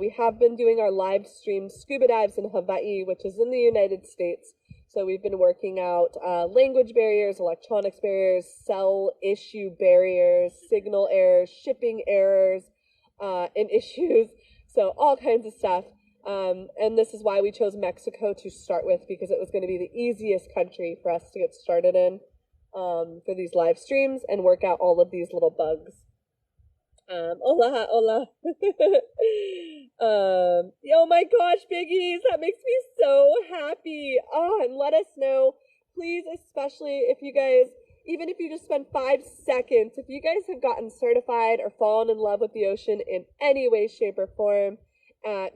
We have been doing our live stream scuba dives in Hawaii, which is in the United States. So we've been working out language barriers, electronics barriers, cell issue barriers, signal errors, shipping errors, and issues. So all kinds of stuff. And this is why we chose Mexico to start with, because it was going to be the easiest country for us to get started in for these live streams and work out all of these little bugs. Hola, hola. Oh my gosh, biggies, that makes me so happy. And let us know, please, especially if you guys, even if you just spend 5 seconds, if you guys have gotten certified or fallen in love with the ocean in any way, shape, or form,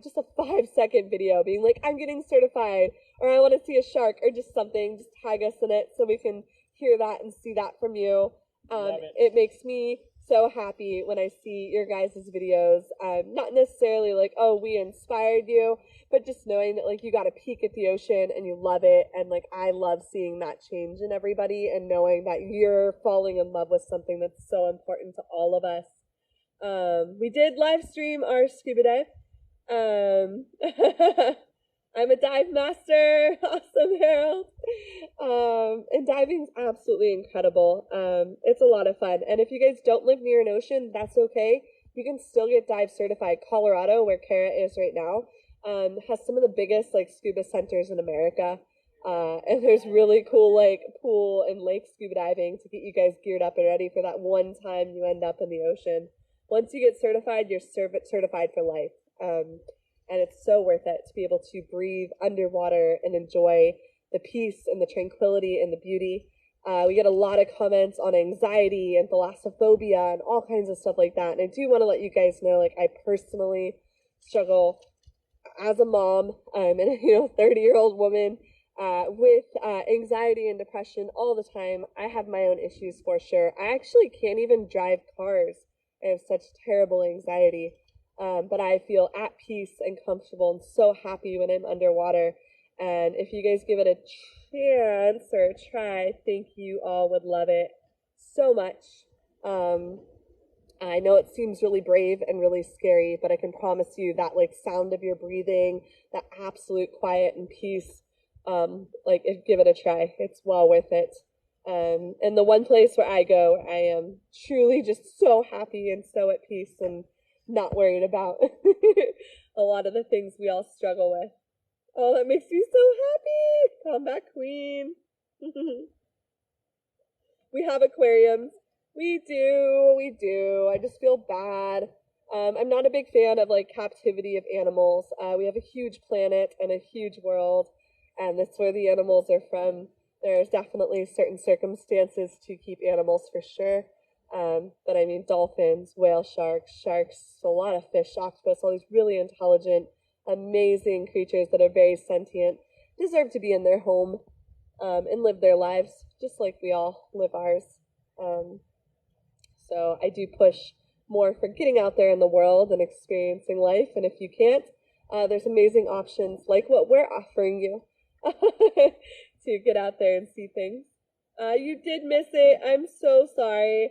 just a 5-second video being like, I'm getting certified, or I want to see a shark, or just something, just tag us in it so we can hear that and see that from you. It makes me so happy when I see your guys' videos. Not necessarily like, oh, we inspired you, but just knowing that like you got a peek at the ocean and you love it, and like I love seeing that change in everybody and knowing that you're falling in love with something that's so important to all of us. We did live stream our scuba dive. I'm a dive master. Awesome, Harold. And diving's absolutely incredible. It's a lot of fun. And if you guys don't live near an ocean, that's okay. You can still get dive certified. Colorado, where Kara is right now, has some of the biggest like scuba centers in America. And there's really cool like pool and lake scuba diving to get you guys geared up and ready for that one time you end up in the ocean. Once you get certified, you're certified for life. And it's so worth it to be able to breathe underwater and enjoy the peace and the tranquility and the beauty. We get a lot of comments on anxiety and thalassophobia and all kinds of stuff like that. And I do want to let you guys know, like, I personally struggle as a mom and a 30-year-old woman with anxiety and depression all the time. I have my own issues for sure. I actually can't even drive cars. I have such terrible anxiety. But I feel at peace and comfortable and so happy when I'm underwater. And if you guys give it a chance or a try, I think you all would love it so much. I know it seems really brave and really scary, but I can promise you that like sound of your breathing, that absolute quiet and peace, give it a try. It's well worth it. And the one place where I go, I am truly just so happy and so at peace and not worried about a lot of the things we all struggle with. Oh, that makes me so happy. Comeback queen. We have aquariums. We do. I just feel bad. I'm not a big fan of like captivity of animals. We have a huge planet and a huge world, and that's where the animals are from. There's definitely certain circumstances to keep animals for sure. But I mean, dolphins, whale sharks, a lot of fish, octopus, all these really intelligent, amazing creatures that are very sentient, deserve to be in their home, and live their lives just like we all live ours. So I do push more for getting out there in the world and experiencing life. And if you can't, there's amazing options like what we're offering you to get out there and see things. You did miss it. I'm so sorry.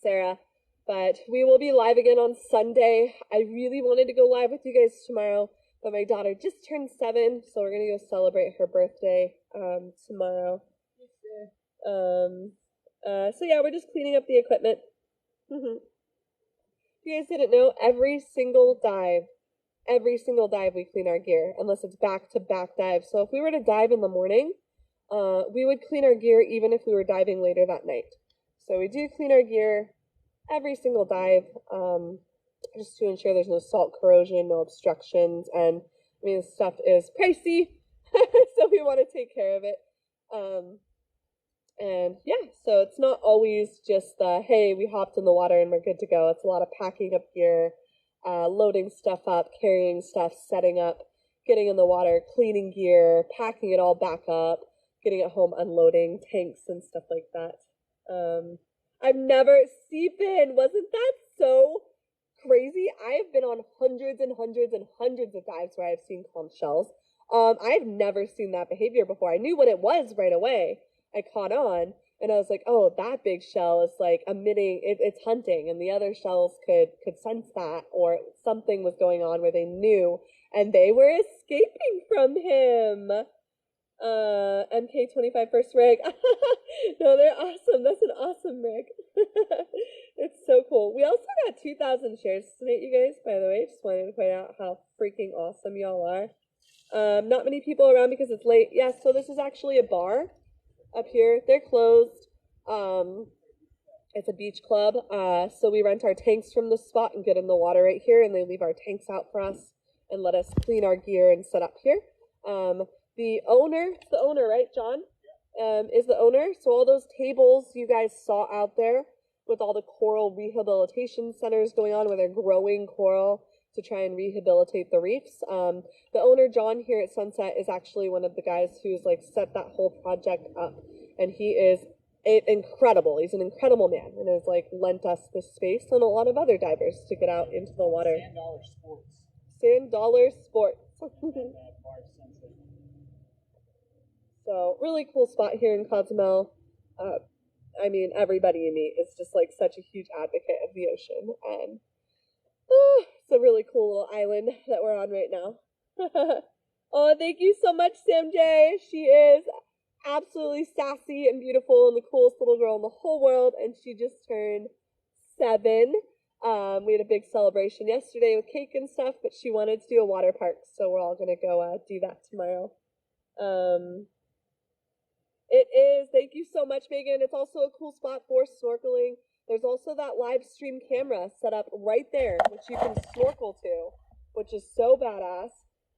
Sarah, but we will be live again on Sunday. I really wanted to go live with you guys tomorrow, but my daughter just turned 7, so we're gonna go celebrate her birthday tomorrow. So yeah, we're just cleaning up the equipment. If you guys didn't know, every single dive we clean our gear, unless it's back-to-back dives. So if we were to dive in the morning, we would clean our gear even if we were diving later that night. So we do clean our gear every single dive, just to ensure there's no salt corrosion, no obstructions, and I mean, this stuff is pricey, so we want to take care of it. And yeah, so it's not always just hey, we hopped in the water and we're good to go. It's a lot of packing up gear, loading stuff up, carrying stuff, setting up, getting in the water, cleaning gear, packing it all back up, getting it home, unloading tanks and stuff like that. I've never seepin. Wasn't that so crazy? I have been on hundreds and hundreds and hundreds of dives where I've seen conch shells. I've never seen that behavior before. I knew what it was right away. I caught on and I was like, oh, that big shell is like emitting, it's hunting, and the other shells could sense that, or something was going on where they knew and they were escaping from him. MK25 first rig. No, they're awesome. That's an awesome rig. It's so cool. We also got 2,000 shares tonight, you guys, by the way. Just wanted to point out how freaking awesome y'all are. Not many people around because it's late. Yes, so this is actually a bar up here. They're closed. It's a beach club. So we rent our tanks from this spot and get in the water right here, and they leave our tanks out for us and let us clean our gear and set up here. The owner, right, John? Is the owner. So all those tables you guys saw out there with all the coral rehabilitation centers going on where they're growing coral to try and rehabilitate the reefs. The owner, John, here at Sunset is actually one of the guys who's like set that whole project up. And he is incredible. He's an incredible man, and has like lent us this space and a lot of other divers to get out into the water. Sand Dollar Sports. So really cool spot here in Cozumel. I mean, everybody you meet is just like such a huge advocate of the ocean, and it's a really cool little island that we're on right now. Oh, thank you so much, Sam J. She is absolutely sassy and beautiful and the coolest little girl in the whole world, and she just turned 7. We had a big celebration yesterday with cake and stuff, but she wanted to do a water park, so we're all gonna go do that tomorrow. It is. Thank you so much, Megan. It's also a cool spot for snorkeling. There's also that live stream camera set up right there, which you can snorkel to, which is so badass.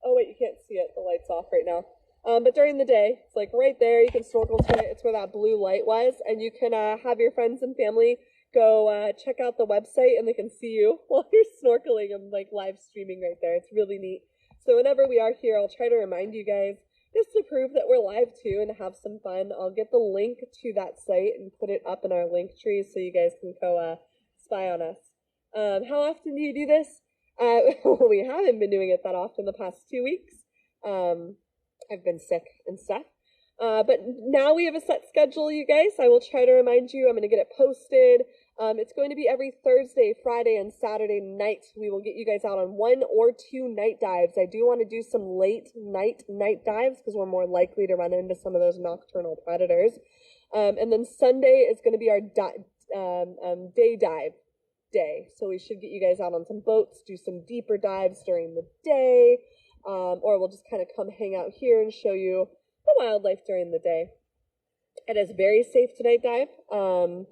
Oh wait, you can't see it. The light's off right now. But during the day, it's like right there. You can snorkel to it. It's where that blue light was, and you can have your friends and family go check out the website, and they can see you while you're snorkeling and like live streaming right there. It's really neat. So whenever we are here, I'll try to remind you guys just to prove that we're live too and have some fun. I'll get the link to that site and put it up in our link tree so you guys can go spy on us. How often do you do this? We haven't been doing it that often the past 2 weeks. I've been sick and stuff. But now we have a set schedule, you guys. I will try to remind you. I'm going to get it posted. It's going to be every Thursday, Friday, and Saturday night. We will get you guys out on 1 or 2 night dives. I do want to do some late night dives because we're more likely to run into some of those nocturnal predators. And then Sunday is going to be our day dive day. So we should get you guys out on some boats, do some deeper dives during the day, or we'll just kind of come hang out here and show you the wildlife during the day. It is very safe to night dive.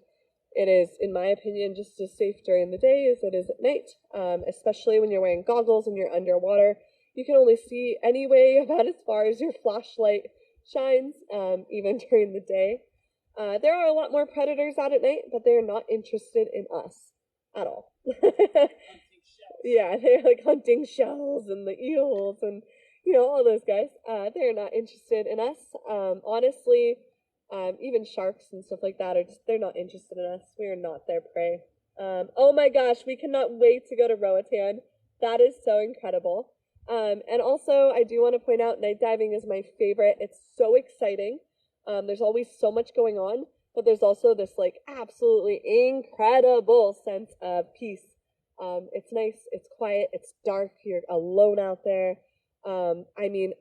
It is, in my opinion, just as safe during the day as it is at night, especially when you're wearing goggles and you're underwater. You can only see anyway about as far as your flashlight shines, even during the day. There are a lot more predators out at night, but they are not interested in us at all. Yeah, they're like hunting shells and the eels and, you know, all those guys. They're not interested in us. Honestly, even sharks and stuff like that they're not interested in us. We are not their prey. Oh my gosh, we cannot wait to go to Roatan. That is so incredible. And also, I do want to point out, night diving is my favorite. It's so exciting. There's always so much going on, but there's also this like absolutely incredible sense of peace. It's nice, it's quiet, it's dark, you're alone out there. I mean,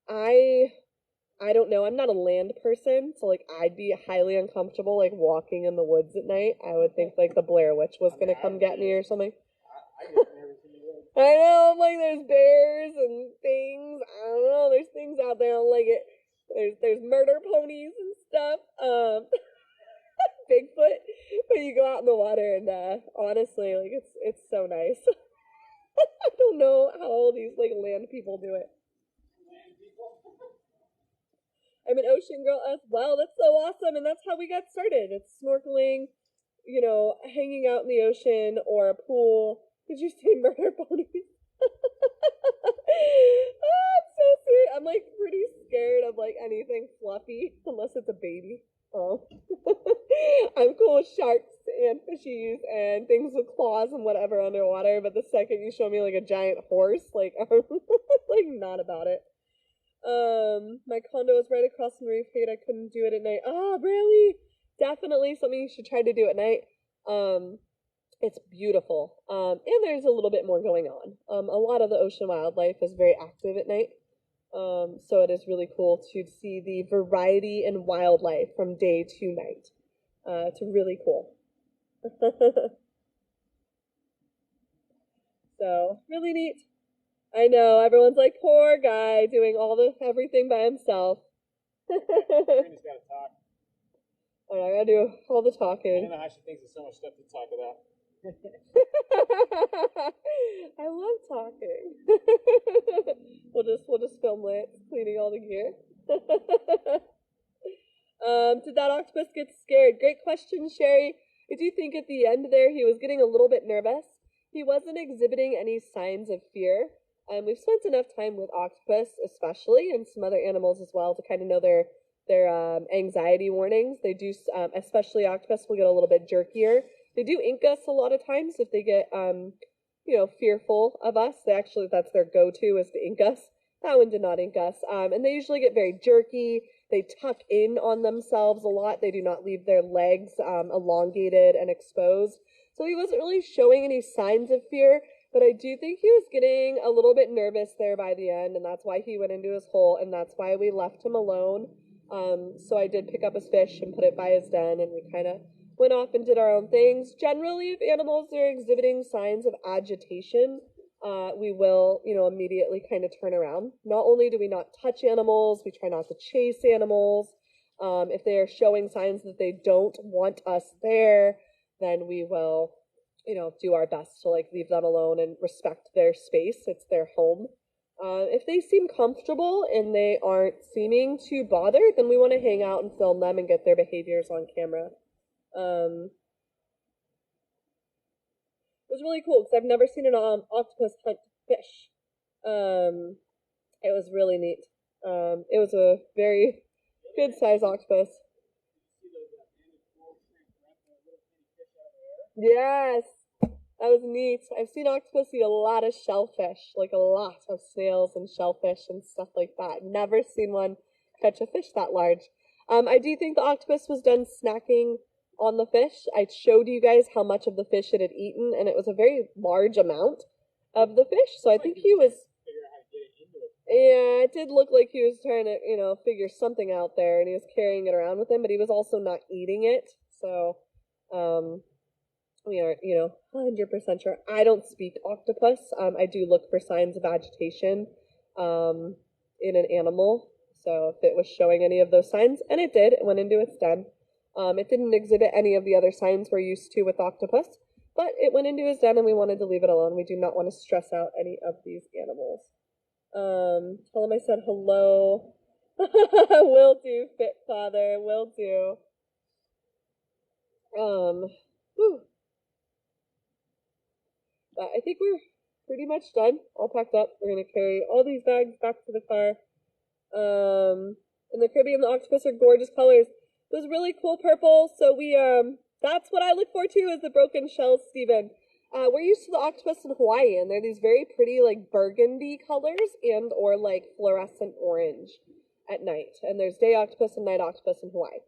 I don't know, I'm not a land person, so like I'd be highly uncomfortable like walking in the woods at night. I would think like the Blair Witch was gonna come get me or something. I know, I'm like, there's bears and things. I don't know, there's things out there. I don't like it. There's murder ponies and stuff. Bigfoot. But you go out in the water and honestly, like it's so nice. I don't know how all these like land people do it. I'm an ocean girl as well. That's so awesome, and that's how we got started. It's snorkeling, you know, hanging out in the ocean or a pool. Did you say murder ponies? Oh, it's so sweet. I'm like pretty scared of like anything fluffy unless it's a baby. Oh. I'm cool with sharks and fishies and things with claws and whatever underwater, but the second you show me like a giant horse, like I'm like not about it. My condo is right across from the reef gate. I couldn't do it at night. Oh, really? Definitely something you should try to do at night. It's beautiful. And there's a little bit more going on. A lot of the ocean wildlife is very active at night. So it is really cool to see the variety in wildlife from day to night. It's really cool. So, really neat. I know, everyone's like, poor guy doing everything by himself. Brandy's gotta talk. I gotta do all the I talking. don't know how she thinks there's so much stuff to talk about. I love talking. We'll just film Lance cleaning all the gear. Did that octopus get scared? Great question, Sherry. I do think at the end there he was getting a little bit nervous. He wasn't exhibiting any signs of fear. We've spent enough time with octopus, especially, and some other animals as well, to kind of know their anxiety warnings. They do, especially octopus will get a little bit jerkier. They do ink us a lot of times if they get, you know, fearful of us. They actually, that's their go-to, is to ink us. That one did not ink us. And they usually get very jerky. They tuck in on themselves a lot. They do not leave their legs elongated and exposed. So he wasn't really showing any signs of fear, but I do think he was getting a little bit nervous there by the end, and that's why he went into his hole, and that's why we left him alone. So I did pick up his fish and put it by his den, and we kind of went off and did our own things. Generally, if animals are exhibiting signs of agitation, we will, you know, immediately kind of turn around. Not only do we not touch animals, we try not to chase animals. If they are showing signs that they don't want us there, then we will, you know, do our best to like leave them alone and respect their space. It's their home. If they seem comfortable and they aren't seeming too bothered, then we want to hang out and film them and get their behaviors on camera. It was really cool because I've never seen an octopus hunt fish. It was really neat. It was a very good size octopus. Yes, that was neat. I've seen octopus eat a lot of shellfish, like a lot of snails and shellfish and stuff like that. Never seen one catch a fish that large. I do think the octopus was done snacking on the fish. I showed you guys how much of the fish it had eaten, and it was a very large amount of the fish. So I think he was, yeah, it did look like he was trying to, you know, figure something out there, and he was carrying it around with him, but he was also not eating it. So, we aren't, you know, 100% sure. I don't speak octopus. I do look for signs of agitation in an animal. So if it was showing any of those signs, and it did, it went into its den. It didn't exhibit any of the other signs we're used to with octopus, but it went into his den and we wanted to leave it alone. We do not want to stress out any of these animals. Tell him I said hello. Will do, fit father, will do. Whew. But I think we're pretty much done. All packed up. We're going to carry all these bags back to the car. In the Caribbean, the octopus are gorgeous colors. It was really cool purple. So we, that's what I look forward to, is the broken shells, Stephen. We're used to the octopus in Hawaii, and they're these very pretty, like, burgundy colors and or, like, fluorescent orange at night. And there's day octopus and night octopus in Hawaii.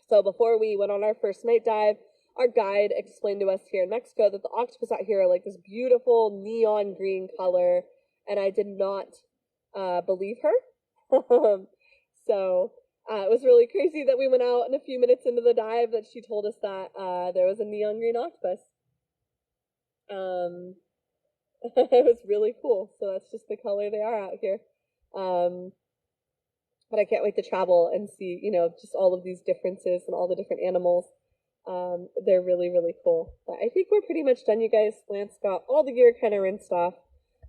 So before we went on our first night dive, our guide explained to us here in Mexico that the octopus out here are like this beautiful neon green color, and I did not believe her. So it was really crazy that we went out and a few minutes into the dive that she told us that there was a neon green octopus. It was really cool. So that's just the color they are out here. But I can't wait to travel and see, you know, just all of these differences and all the different animals. They're really, really cool. But I think we're pretty much done, you guys. Lance got all the gear kind of rinsed off.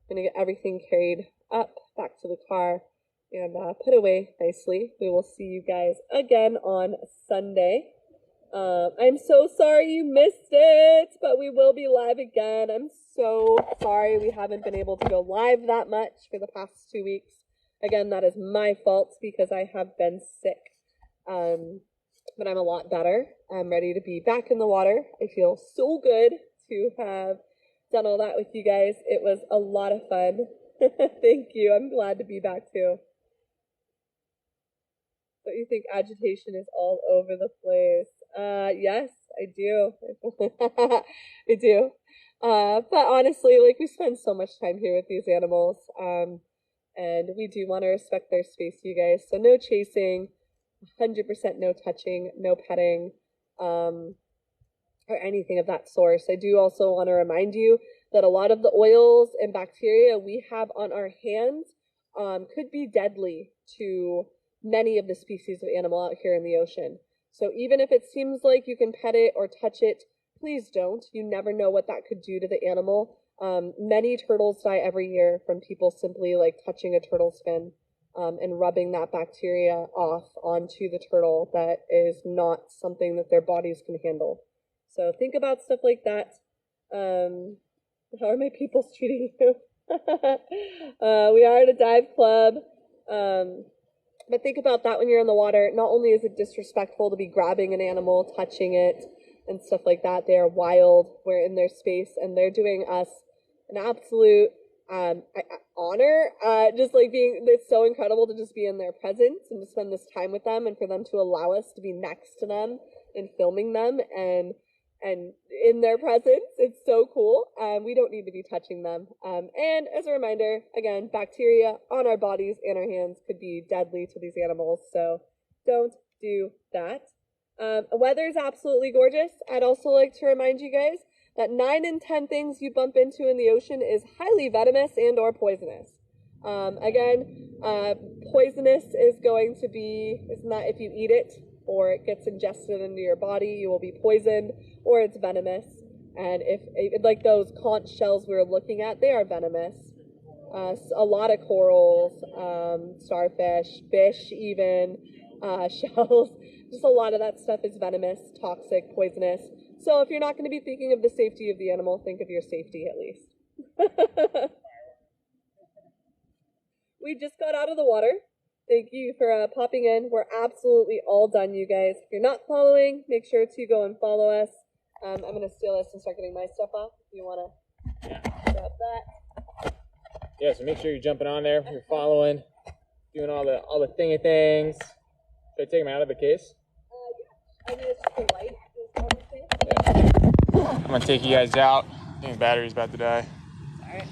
I'm going to get everything carried up back to the car and put away nicely. We will see you guys again on Sunday. I'm so sorry you missed it, but we will be live again. I'm so sorry we haven't been able to go live that much for the past 2 weeks. Again, that is my fault because I have been sick. But I'm a lot better. I'm ready to be back in the water. I feel so good to have done all that with you guys. It was a lot of fun. Thank you. I'm glad to be back too. Don't you think agitation is all over the place? Yes, I do. I do. But honestly, like, we spend so much time here with these animals. And we do want to respect their space, you guys. So no chasing. 100% no touching, no petting, or anything of that sort. I do also want to remind you that a lot of the oils and bacteria we have on our hands could be deadly to many of the species of animal out here in the ocean. So even if it seems like you can pet it or touch it, please don't. You never know what that could do to the animal. Many turtles die every year from people simply like touching a turtle's fin. And rubbing that bacteria off onto the turtle that is not something that their bodies can handle. So think about stuff like that. How are my people treating you? We are at a dive club. But think about that when you're in the water. Not only is it disrespectful to be grabbing an animal, touching it, and stuff like that, they are wild. We're in their space, and they're doing us an absolute honor. Just like it's so incredible to just be in their presence and to spend this time with them, and for them to allow us to be next to them and filming them and in their presence. It's so cool. We don't need to be touching them. And as a reminder, again, bacteria on our bodies and our hands could be deadly to these animals, so don't do that. Weather is absolutely gorgeous. I'd also like to remind you guys that 9 in 10 things you bump into in the ocean is highly venomous and or poisonous. Poisonous is going to be, it's not if you eat it or it gets ingested into your body, you will be poisoned, or it's venomous. And if like those conch shells we were looking at, they are venomous. A lot of corals, starfish, fish even, shells, just a lot of that stuff is venomous, toxic, poisonous. So if you're not going to be thinking of the safety of the animal, think of your safety at least. We just got out of the water. Thank you for popping in. We're absolutely all done, you guys. If you're not following, make sure to go and follow us. I'm going to steal this and start getting my stuff off if you want to grab that. Yeah, so make sure you're jumping on there. You're following, doing all the thingy things. Should I take them out of the case? Yeah. I mean, it's just the light. Yeah. I'm going to take you guys out. I think the battery's about to die. Alright.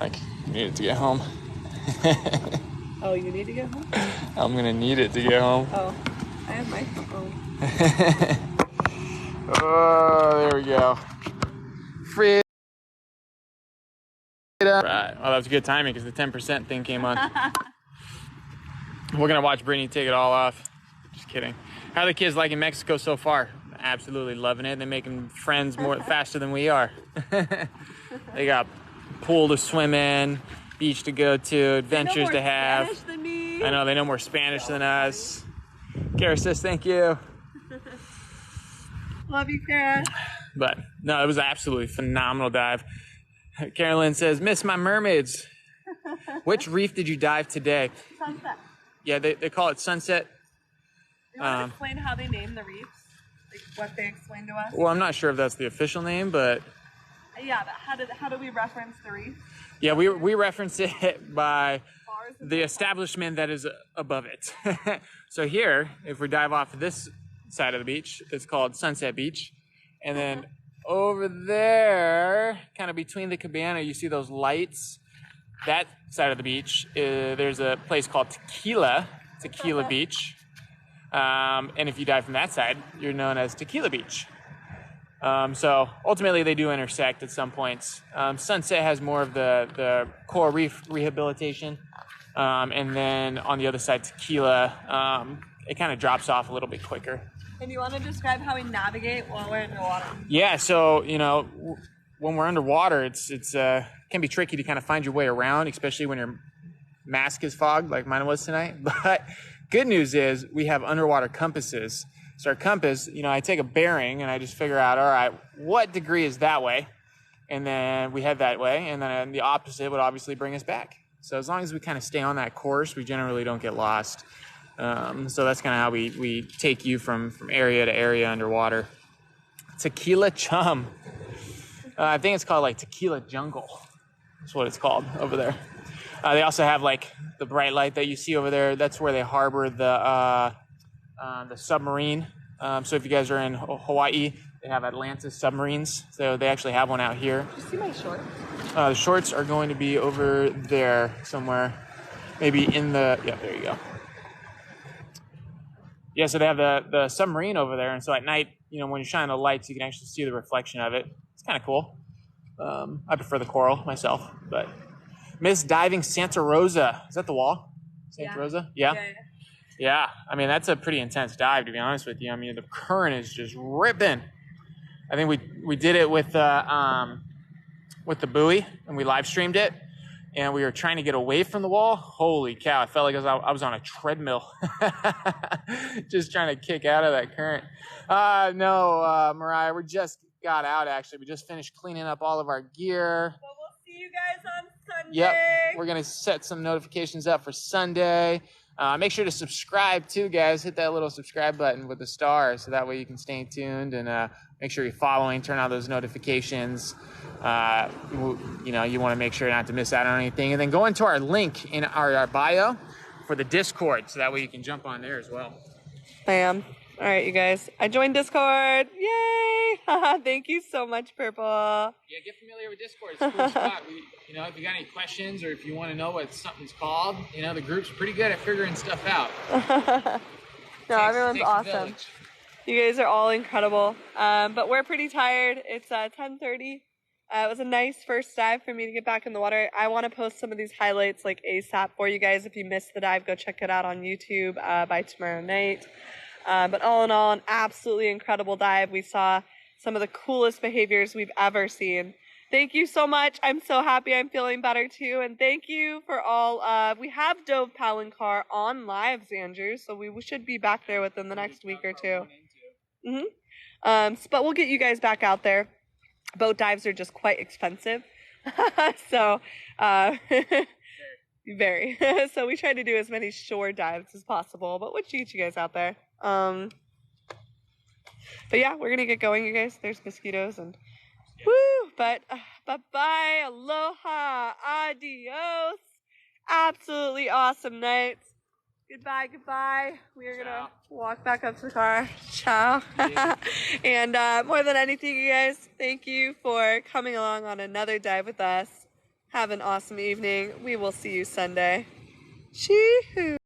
I need it to get home. Oh, you need to get home? I'm going to need it to get home. Oh, I have my phone. Oh, there we go. Freedom. Right. Well, that was good timing because the 10% thing came on. We're going to watch Brittany take it all off. Just kidding. How are the kids liking Mexico so far? Absolutely loving it. They're making friends more faster than we are. They got pool to swim in, beach to go to, adventures to have. Spanish than me. I know, they know more Spanish than us. Kara says thank you. Love you, Kara. But no, it was an absolutely phenomenal dive. Carolyn says, miss my mermaids. Which reef did you dive today? Sunset. Yeah, they call it Sunset. You want to explain how they name the reefs? Like what they explained to us? Well, I'm not sure if that's the official name, but Yeah, but how do we reference the reef? yeah, we reference it by the establishment that is above it. So here, if we dive off this side of the beach, it's called Sunset Beach. And then over there, kind of between the cabana, you see those lights. That side of the beach, there's a place called Tequila Beach. And if you dive from that side, you're known as Tequila Beach. So ultimately they do intersect at some points. Sunset has more of the coral reef rehabilitation. And then on the other side, Tequila, it kind of drops off a little bit quicker. And you want to describe how we navigate while we're underwater? Yeah, so, you know, when we're underwater, it's can be tricky to kind of find your way around, especially when your mask is fogged like mine was tonight. But good news is we have underwater compasses. So our compass, you know, I take a bearing and I just figure out, all right, what degree is that way? And then we head that way. And then the opposite would obviously bring us back. So as long as we kind of stay on that course, we generally don't get lost. So that's kind of how we take you from area to area underwater. Tequila Chum. I think it's called like Tequila Jungle. That's what it's called over there. They also have like the bright light that you see over there. That's where they harbor the submarine. So if you guys are in Hawaii, they have Atlantis submarines. So they actually have one out here. Did you see my shorts? The shorts are going to be over there somewhere. Maybe in the, yeah, there you go. Yeah, so they have the submarine over there. And so at night, you know, when you shine the lights, you can actually see the reflection of it. It's kind of cool. I prefer the coral myself, but Miss Diving Santa Rosa. Is that the wall? Santa Rosa? Yeah. Yeah. I mean, that's a pretty intense dive, to be honest with you. I mean, the current is just ripping. I think we did it with the buoy, and we live streamed it, and we were trying to get away from the wall. Holy cow! I felt like I was on a treadmill, just trying to kick out of that current. No, Mariah, we just got out. Actually, we just finished cleaning up all of our gear. So we'll see you guys on Sunday. Yep, we're gonna set some notifications up for Sunday. Make sure to subscribe too, guys. Hit that little subscribe button with the star so that way you can stay tuned, and make sure you're following, turn on those notifications. You know, you want to make sure not to miss out on anything. And then go into our link in our bio for the Discord so that way you can jump on there as well. Bam. All right, you guys. I joined Discord. Yay! Thank you so much, Purple. Yeah, get familiar with Discord. It's a cool spot. You know, if you got any questions or if you want to know what something's called, you know, the group's pretty good at figuring stuff out. No, everyone's awesome. You guys are all incredible. But we're pretty tired. It's 10:30. It was a nice first dive for me to get back in the water. I want to post some of these highlights like ASAP for you guys. If you missed the dive, go check it out on YouTube by tomorrow night. But all in all, an absolutely incredible dive. We saw some of the coolest behaviors we've ever seen. Thank you so much. I'm so happy I'm feeling better too. And thank you for all. We have dove Palancar on lives, Andrew, so we should be back there within the next week or two. But we'll get you guys back out there. Boat dives are just quite expensive. So, very. So we try to do as many shore dives as possible, but we'll get you guys out there. But yeah, we're gonna get going, you guys. There's mosquitoes and woo, but bye-bye, aloha, adios. Absolutely awesome nights. Goodbye. We are gonna walk back up to the car. Ciao. And more than anything, you guys, thank you for coming along on another dive with us. Have an awesome evening. We will see you Sunday. Chee-hoo.